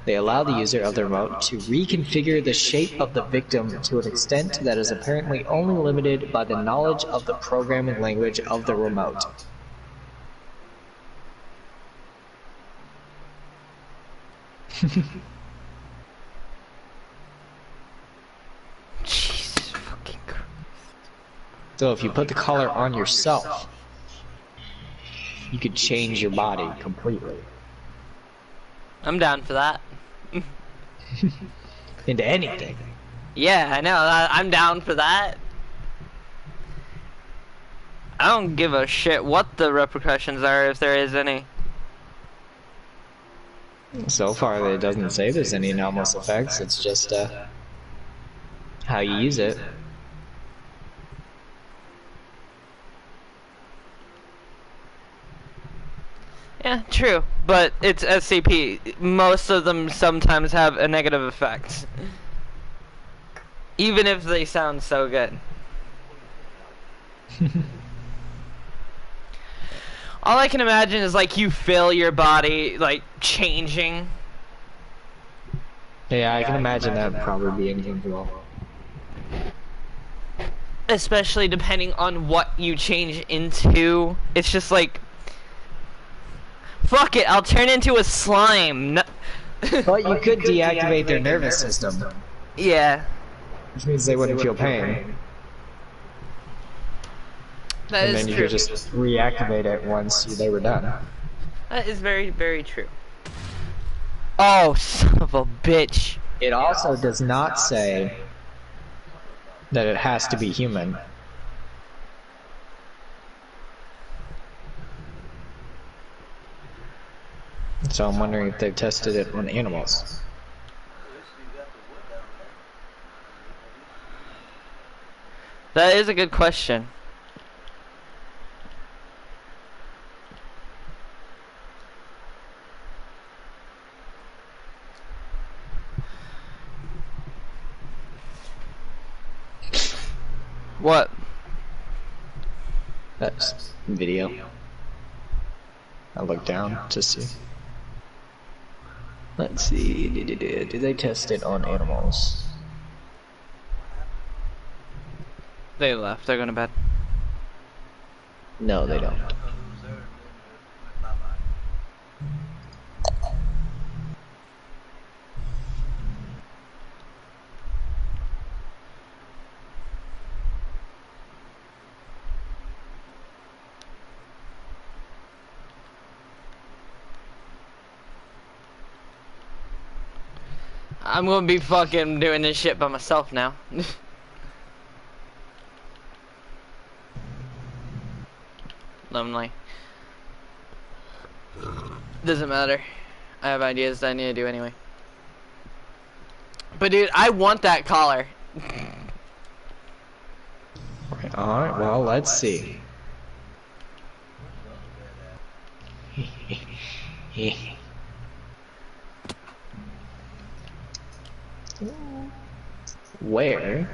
They allow the user of the remote to reconfigure the shape of the victim to an extent that is apparently only limited by the knowledge of the programming language of the remote. Jesus fucking Christ. So if you put the collar on yourself, you could change your body completely. I'm down for that. Into anything. Yeah, I know. I'm down for that. I don't give a shit what the repercussions are, if there is any. So far, it doesn't say there's any anomalous effects. It's just how you use it. Yeah, true. But it's SCP. Most of them sometimes have a negative effect. Even if they sound so good. All I can imagine is like you feel your body like changing. Yeah, I can imagine that probably being uncomfortable. Especially depending on what you change into. It's just like, fuck it, I'll turn into a slime. No But you could deactivate their nervous system. Yeah. Which means they wouldn't feel pain. That And is then you true. could just reactivate it once they were done. That is very, very true. Oh, son of a bitch. It also does not say that it has to be human. So I'm wondering if they've tested it on animals. That is a good question. What? That's video. I look down to see. Let's see. Did they test it on animals? They left. They're going to bed. No, they don't. I'm gonna be fucking doing this shit by myself now. Lonely. Doesn't matter. I have ideas that I need to do anyway. But dude, I want that collar. Alright, well, let's see. Where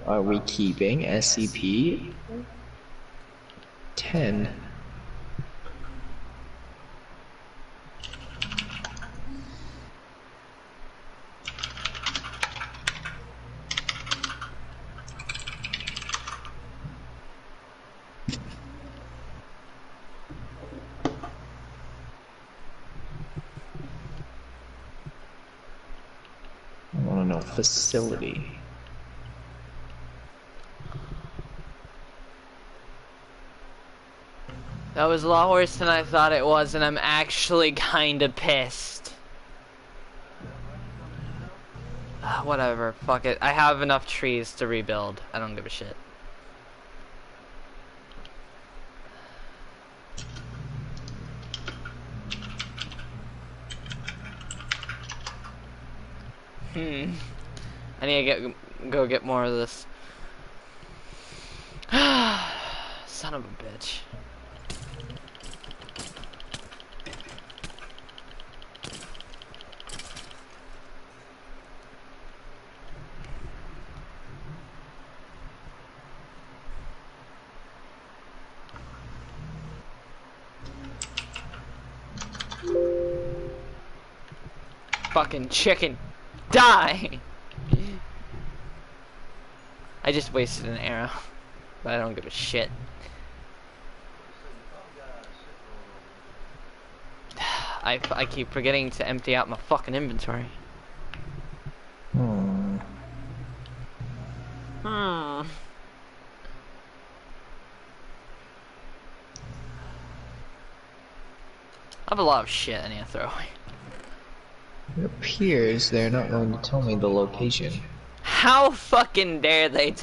are we keeping SCP-10? I want to know facility. That was a lot worse than I thought it was, and I'm actually kinda pissed. Whatever, fuck it. I have enough trees to rebuild. I don't give a shit. I need to go get more of this. Son of a bitch. Fucking chicken. Die! I just wasted an arrow. But I don't give a shit. I keep forgetting to empty out my fucking inventory. I have a lot of shit I need to throw away. It appears they're not going to tell me the location. How fucking dare they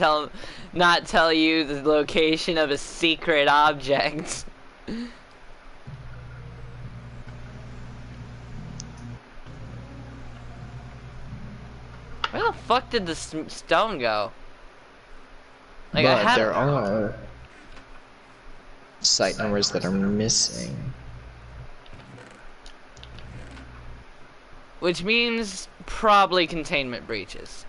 not tell you the location of a secret object? Where the fuck did the stone go? Like, But there are site numbers that are missing. Which means probably containment breaches.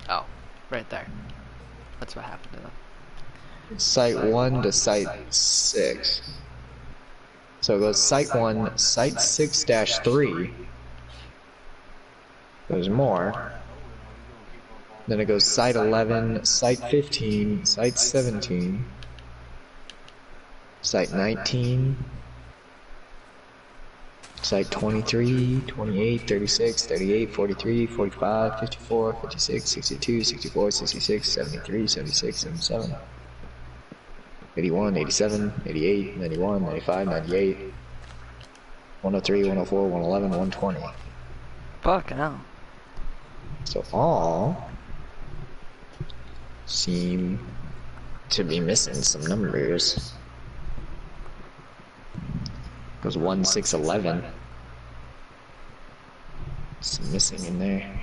Oh, right there. That's what happened to them. Site 1 to Site 6. So it goes Site 1, Site 6-3. There's more. Then it goes Site 11, Site 15, Site 17, Site 19, Site 23, 28, 36, 38, 43, 45, 54, 56, 62, 64, 66, 73, 76, 77, 81, 87, 88, 91, 95, 98, 103, 104, 111, 120. Fucking hell. So all seem to be missing some numbers. Goes 1, 6, 11. missing in there.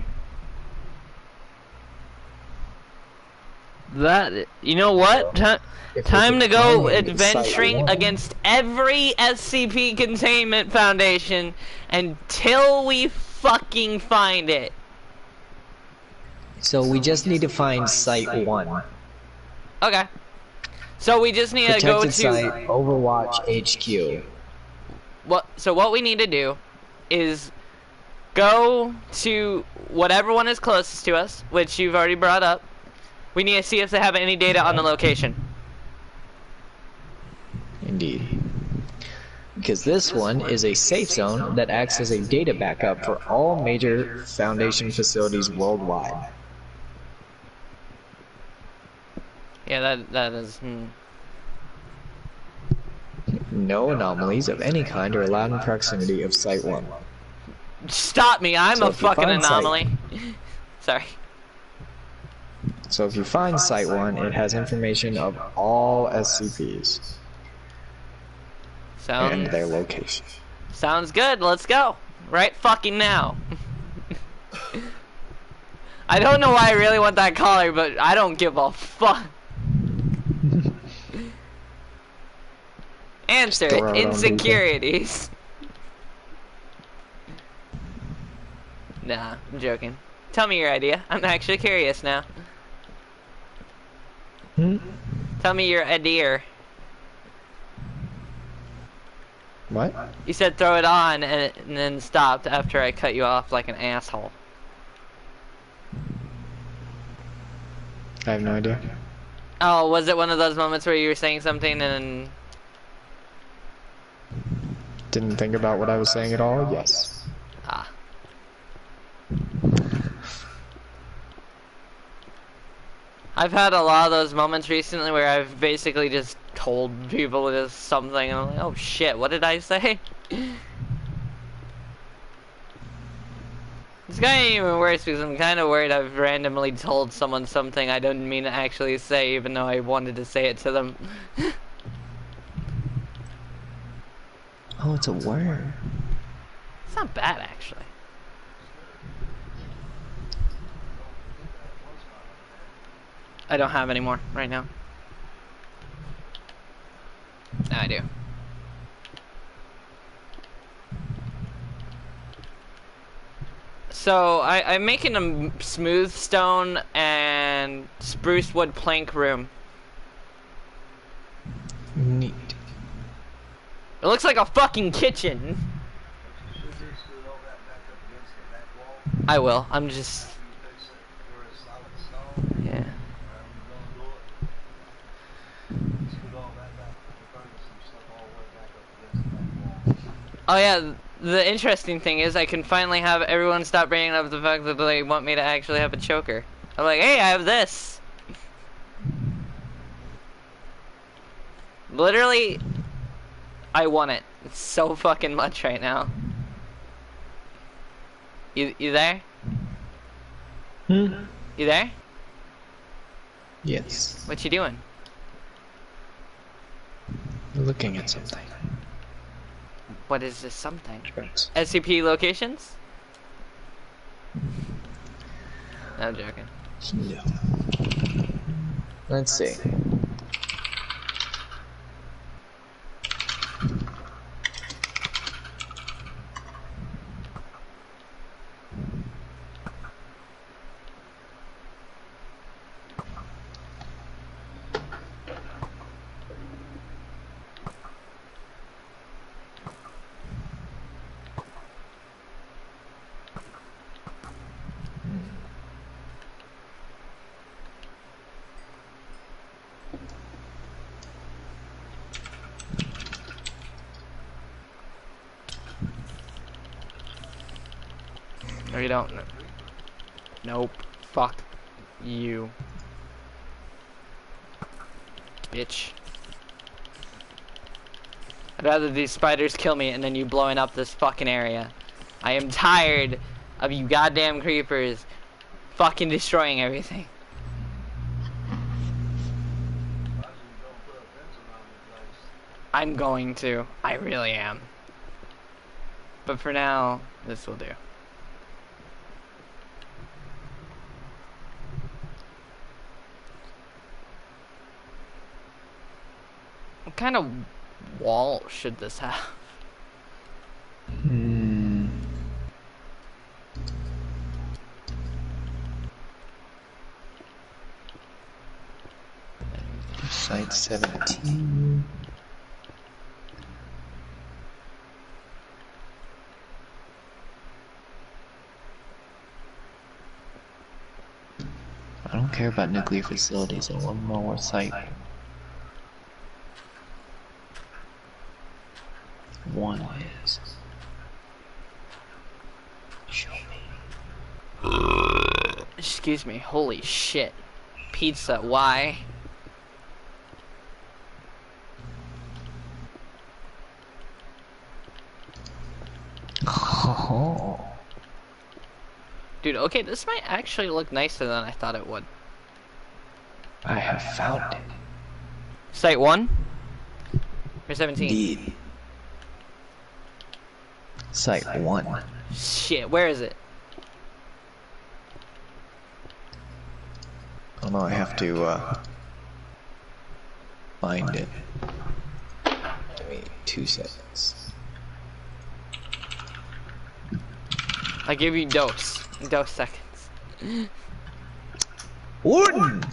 That, you know what? If we're Time to go defining Site adventuring 1, against every SCP Containment Foundation until we fucking find it. so we just need to find Site 1. Okay. So we just need to go Protected to Site, Overwatch HQ. what we need to do is go to whatever one is closest to us, which you've already brought up. We need to see if they have any data on the location. Indeed. Because this one is a safe zone that acts as a data backup for all major Foundation facilities worldwide. Yeah, that is. No anomalies of any kind are allowed in proximity of Site 1. Stop me! I'm So a if you fucking find anomaly. Sorry. So if you find Site 1, it has information of all SCPs and their location. Sounds good. Let's go. Right fucking now. I don't know why I really want that collar, but I don't give a fuck. Answer it. Insecurities. Nah, I'm joking. Tell me your idea. I'm actually curious now. Tell me your idea. What? You said throw it on and then stopped after I cut you off like an asshole. I have no idea. Oh, was it one of those moments where you were saying something and... Didn't think about what I was saying at all? Yes. Ah. I've had a lot of those moments recently where I've basically just told people just something and I'm like, oh shit, what did I say? It's kind of even worse because I'm kind of worried I've randomly told someone something I didn't mean to actually say even though I wanted to say it to them. Oh, it's a worm. It's not bad actually. I don't have any more right now. Now I do. So I'm making a smooth stone and spruce wood plank room. Neat. It looks like a fucking kitchen. I will. I'm just... Yeah. Oh yeah, the interesting thing is I can finally have everyone stop bringing up the fact that they want me to actually have a choker. I'm like, hey, I have this. Literally, I want it. It's so fucking much right now. You there? Hmm? You there? Yes. What you doing? Looking at something. What is this something? Correct. SCP locations? No, I'm joking. No. Let's see. No, you don't. Nope. Fuck you. Bitch. I'd rather these spiders kill me and then you blowing up this fucking area. I am tired of you goddamn creepers fucking destroying everything. I'm going to. I really am. But for now, this will do. kind of wall should this have? Site 17. I don't care about nuclear facilities. I want to know what site. 1 is. Show me. Excuse me. Holy shit. Pizza. Why? Oh. Dude, okay, this might actually look nicer than I thought it would. I have found it. Site 1? Or 17? Indeed. Site 1. Shit, where is it? Oh no, I have to find it. Give me 2 seconds. I give you dose. Dose seconds. Warden!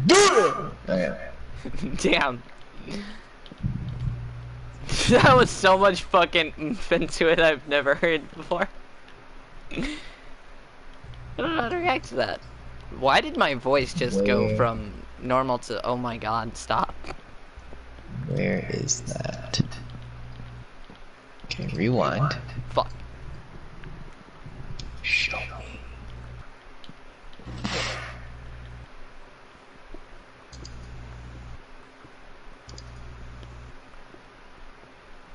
Do it! Okay. Damn. That was so much fucking oomph into it I've never heard before. I don't know how to react to that. Why did my voice just go from normal to oh my god, stop? Where is that? Okay, rewind. Fuck. Show me.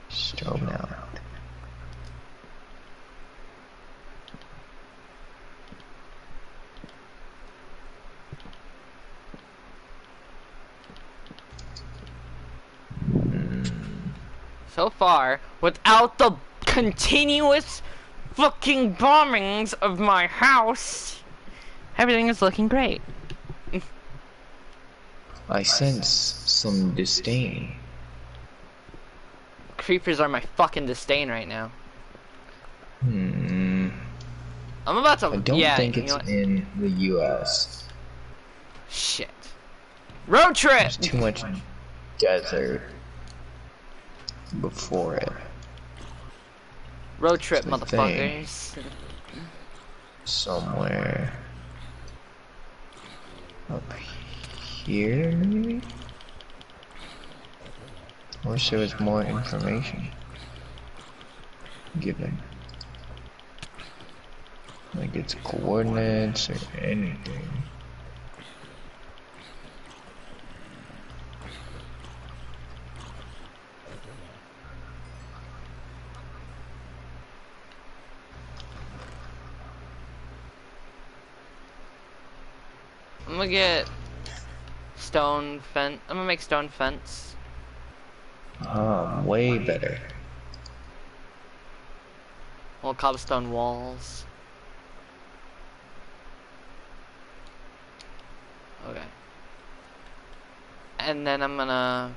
Show now. So far, without the continuous fucking bombings of my house, everything is looking great. I sense some disdain. Creepers are my fucking disdain right now. Hmm. I'm about to. I don't yeah, think you it's know what? in the US. Shit. Road trip! There's too much desert before it. Road trip, It's a motherfuckers. Somewhere up here, maybe? I wish there was more information given. Like its coordinates or anything. I'm gonna get stone fence. I'm gonna make stone fence. Way better. Well, cobblestone walls. Okay. And then I'm gonna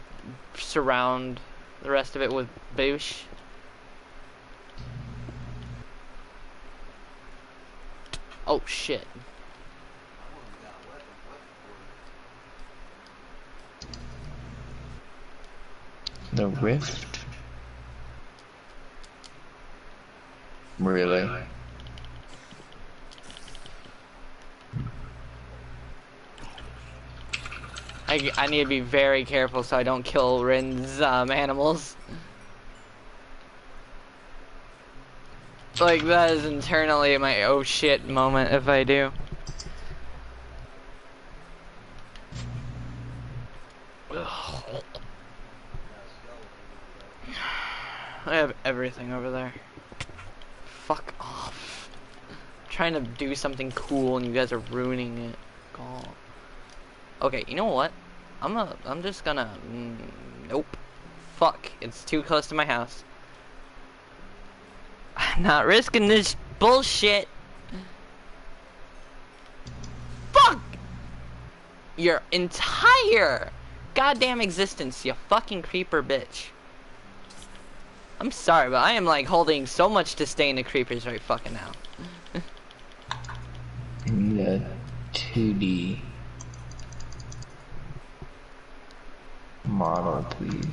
surround the rest of it with bush. Oh shit. The rift? Really? I need to be very careful so I don't kill Rin's animals. Like, that is internally my oh shit moment if I do. I have everything over there. Fuck off. I'm trying to do something cool and you guys are ruining it. God. Okay, you know what? I'm just gonna nope. Fuck. It's too close to my house. I'm not risking this bullshit. Fuck! Your entire goddamn existence, you fucking creeper bitch. I'm sorry, but I am like holding so much disdain to creepers right fucking now. I need a 2D model, please.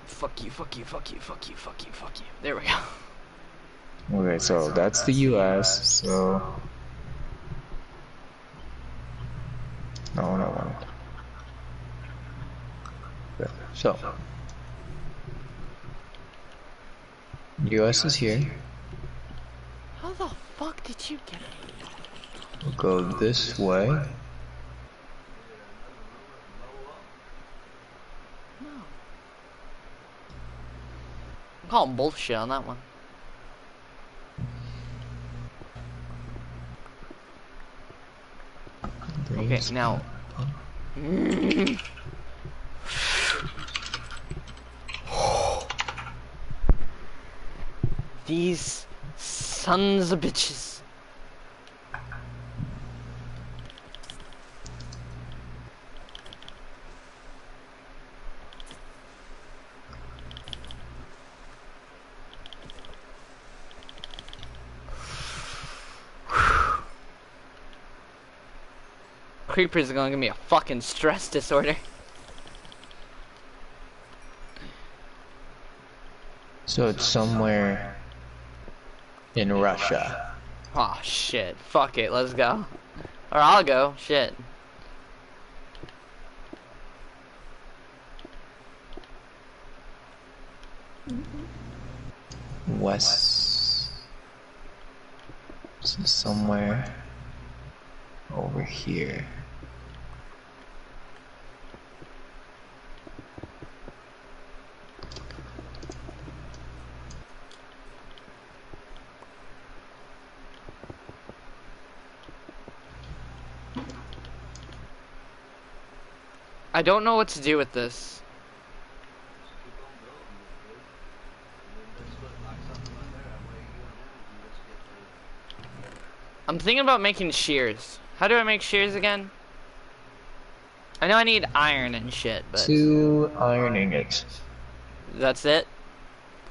Fuck you, fuck you, fuck you, fuck you, fuck you, fuck you. There we go. Okay, so that's the US, so... No. Okay, so... US is here. How the fuck did you get it? We'll go this way. No. I'm calling bullshit on that one. Okay, now. These sons of bitches. Creepers are gonna give me a fucking stress disorder. So it's somewhere in Russia. Oh shit. Fuck it, let's go. Or I'll go. Shit. West. So somewhere over here. I don't know what to do with this. I'm thinking about making shears. How do I make shears again? I know I need iron and shit, but... 2 iron ingots. That's it?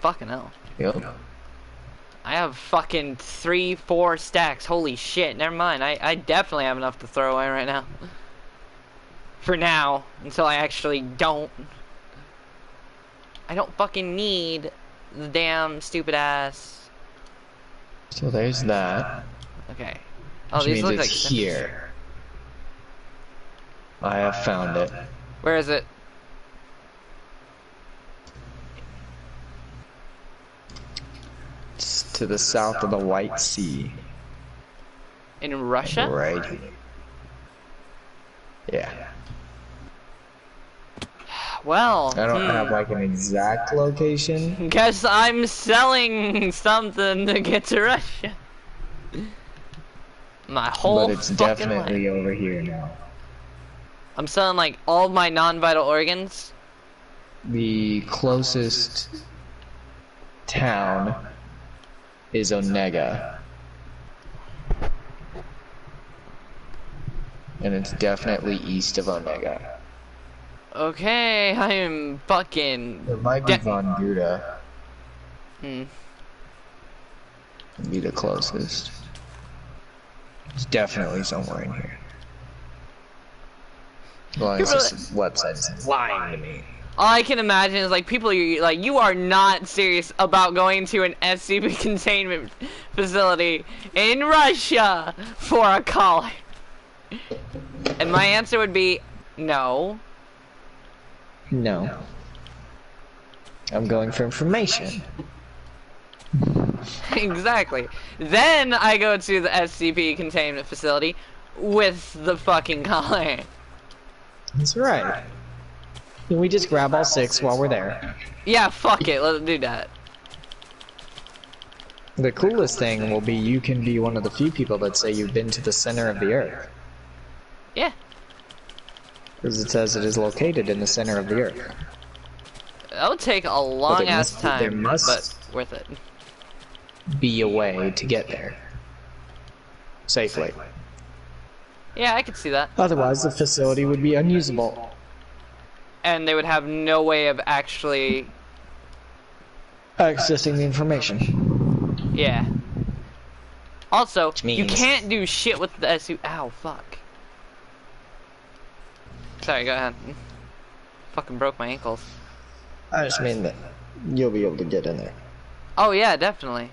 Fucking hell. Yep. I have fucking 3-4 stacks. Holy shit, never mind. I definitely have enough to throw away right now. For now, until I actually don't. I don't fucking need the damn stupid ass. So there's that. Okay. Oh, Which these means look it's like here. I have found it. Where is it? It's to the south of the White Sea. In Russia? Right here. Yeah. Well, I don't have like an exact location. guess I'm selling something to get to Russia. My whole But it's fucking definitely life. over here now. I'm selling like all of my non-vital organs. The closest town is Onega. And it's definitely east of Onega. Okay, I am fucking... It might be Von Guda. Hmm. Be the closest. It's definitely somewhere in here. Well, it's just website is lying to me. All I can imagine is like people like you are not serious about going to an SCP containment facility in Russia for a college. And my answer would be no. No. I'm going for information. Exactly. Then I go to the SCP containment facility with the fucking collar. That's right. Can we just grab all 6 while we're there? Yeah, fuck it. Let's do that. The coolest thing will be you can be one of the few people that say you've been to the center of the Earth. Yeah. Because it says it is located in the center of the Earth. That would take a long ass there time, must but worth it. be a way to get there. Safely. Yeah, I could see that. Otherwise, the facility would be unusable. And they would have no way of actually... Accessing the information. Yeah. Also, Which you means... can't do shit with the SU... Ow, fuck. Sorry, go ahead. Fucking broke my ankles. I just mean that you'll be able to get in there. Oh yeah, definitely.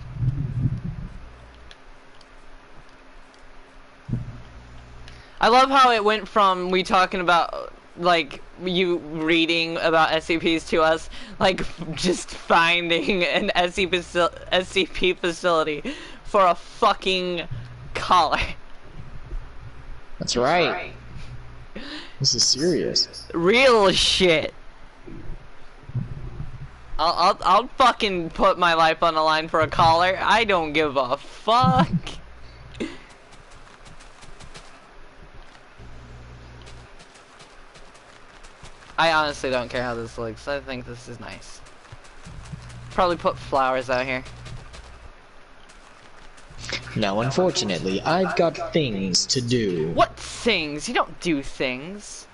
I love how it went from we talking about like you reading about SCPs to us like just finding an SCP facility for a fucking collar. That's right. This is serious. Real shit. I'll fucking put my life on the line for a collar. I don't give a fuck. I honestly don't care how this looks. I think this is nice. Probably put flowers out here. Now, unfortunately, I've got things to do. What things? You don't do things.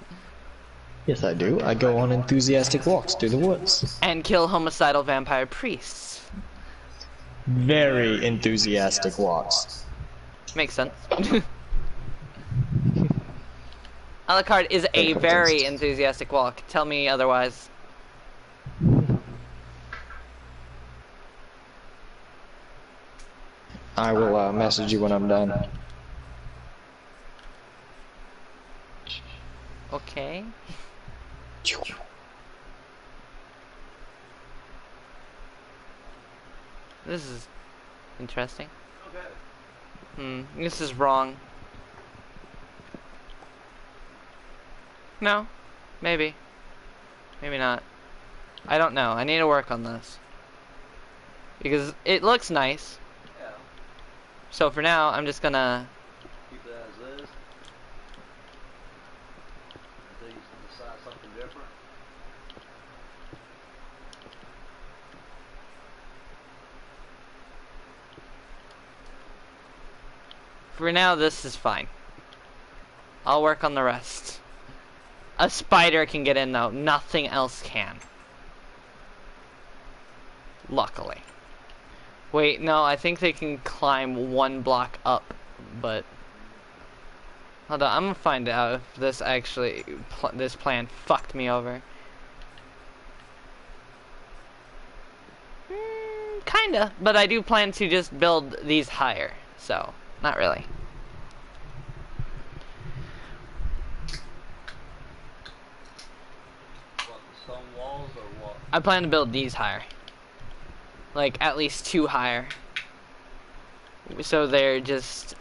Yes, I do. I go on enthusiastic walks through the woods. And kill homicidal vampire priests. Very enthusiastic walks. Makes sense. Alucard is a very enthusiastic walk. Tell me otherwise. I will message you when I'm done. Okay. This is interesting. This is wrong. No. Maybe. Maybe not. I don't know. I need to work on this. Because it looks nice. Yeah. So for now, I'm just gonna... Keep it as is. Until you decide something different. For now, this is fine. I'll work on the rest. A spider can get in though. Nothing else can. Luckily. Wait, no, I think they can climb one block up, but... Hold on, I'm gonna find out if this actually... this plan fucked me over. Kinda, but I do plan to just build these higher, so... Not really. What, the stone walls or what? I plan to build these higher. Like, at least 2 higher. So they're just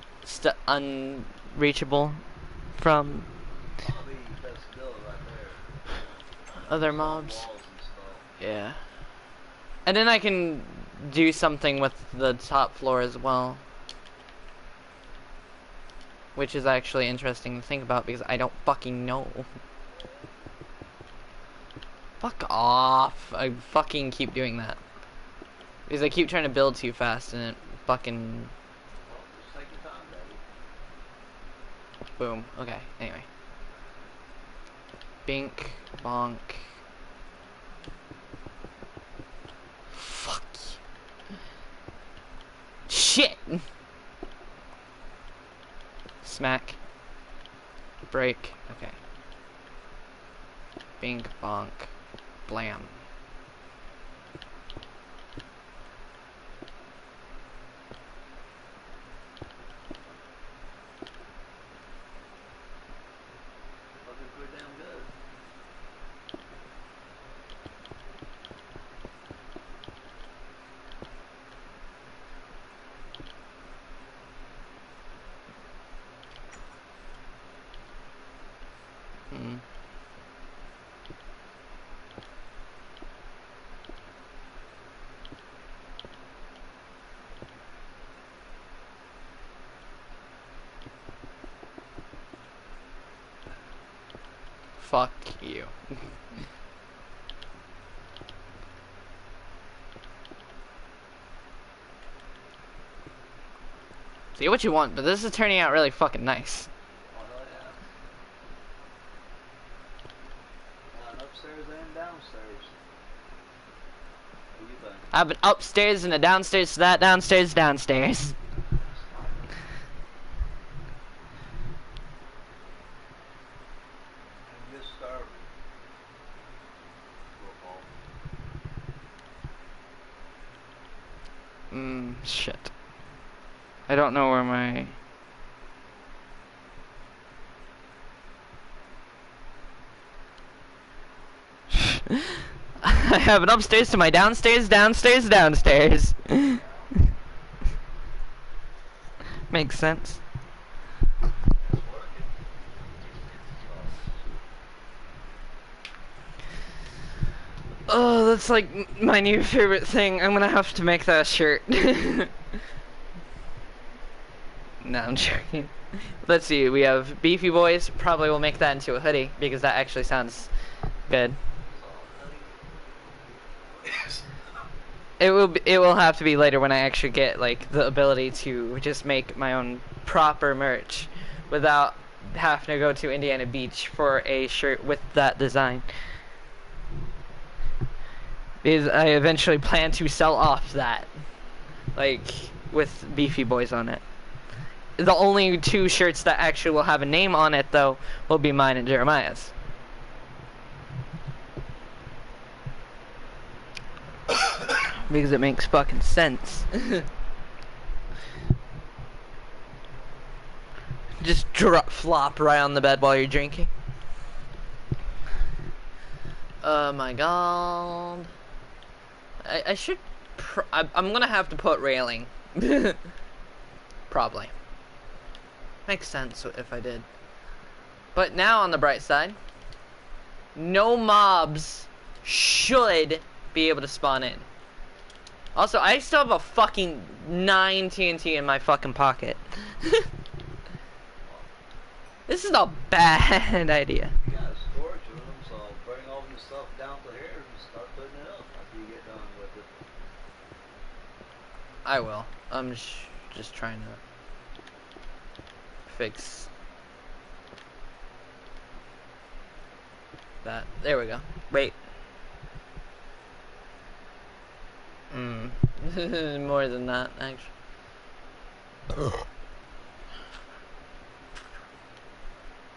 unreachable from Probably best build right there. other Stone mobs. walls and stuff. Yeah. And then I can do something with the top floor as well. Which is actually interesting to think about because I don't fucking know. Fuck off. I fucking keep doing that. Because I keep trying to build too fast and it fucking... Well, just take your time, baby. Boom. Okay, anyway. Bink. Bonk. Fuck you. Shit! Smack. Break. Okay. Bink. Bonk. Blam. Looking pretty damn good. Hmm. Fuck you. See what you want, but this is turning out really fucking nice. Oh, hell I have an upstairs and a downstairs to that, downstairs, downstairs. I'm just starving. Shit. I don't know where my... I have an upstairs to my downstairs, downstairs, downstairs. Makes sense. Oh, that's like my new favorite thing. I'm gonna have to make that a shirt. No, I'm joking. Let's see, we have Beefy Boys. Probably will make that into a hoodie because that actually sounds good. It will have to be later when I actually get like the ability to just make my own proper merch without having to go to Indiana Beach for a shirt with that design. Because I eventually plan to sell off that, like with Beefy Boys on it. The only two shirts that actually will have a name on it though will be mine and Jeremiah's. Because it makes fucking sense. Just flop right on the bed while you're drinking. Oh my god. I should... I'm gonna have to put railing. Probably. Makes sense if I did. But now on the bright side, no mobs should be able to spawn in. Also, I still have a fucking 9 TNT in my fucking pocket. This is a bad idea. You got a storage room, so bring all your stuff down to here and start putting it up after you get done with it. I will. I'm just trying to fix that. There we go. Wait. More than that, actually.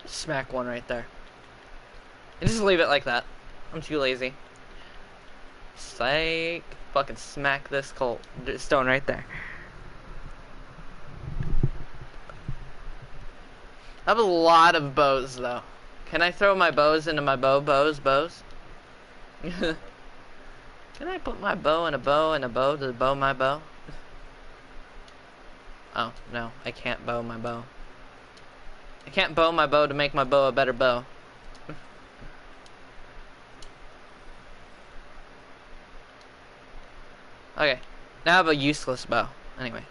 Smack one right there. And just leave it like that. I'm too lazy. Psych. Fucking smack this stone right there. I have a lot of bows though. Can I throw my bows into my bows? Can I put my bow in a bow and a bow to bow my bow? Oh, no, I can't bow my bow. I can't bow my bow to make my bow a better bow. Okay, now I have a useless bow. Anyway.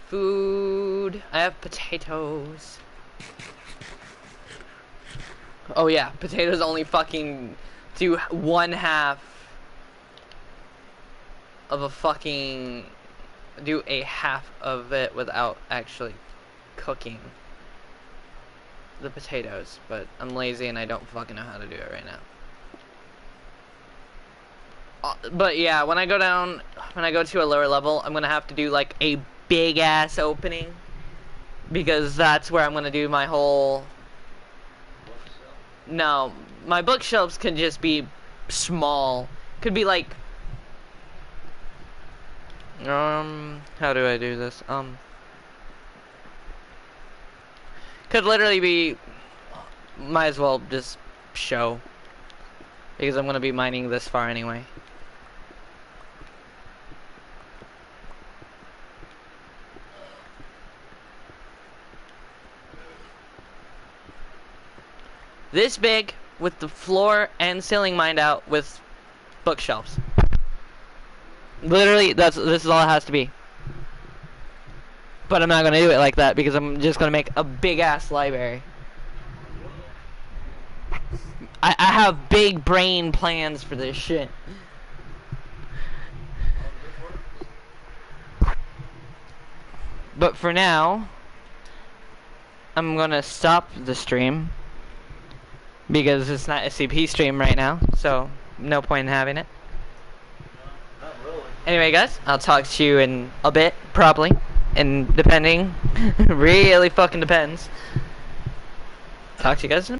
Food. I have potatoes. Oh yeah, potatoes only fucking do 1/2 of a fucking... do a half of it without actually cooking the potatoes. But I'm lazy and I don't fucking know how to do it right now. But yeah, when I go to a lower level, I'm gonna have to do like a big ass opening. Because that's where I'm gonna do my whole... No, my bookshelves can just be small. Could be like... how do I do this? Could literally be... Might as well just show. Because I'm gonna be mining this far anyway. This big, with the floor and ceiling mined out with bookshelves. Literally, this is all it has to be. But I'm not gonna do it like that because I'm just gonna make a big ass library. I have big brain plans for this shit. But for now, I'm gonna stop the stream. Because it's not a CP stream right now, so no point in having it. Not really. Anyway, guys, I'll talk to you in a bit, probably, and depending, really fucking depends. Talk to you guys in a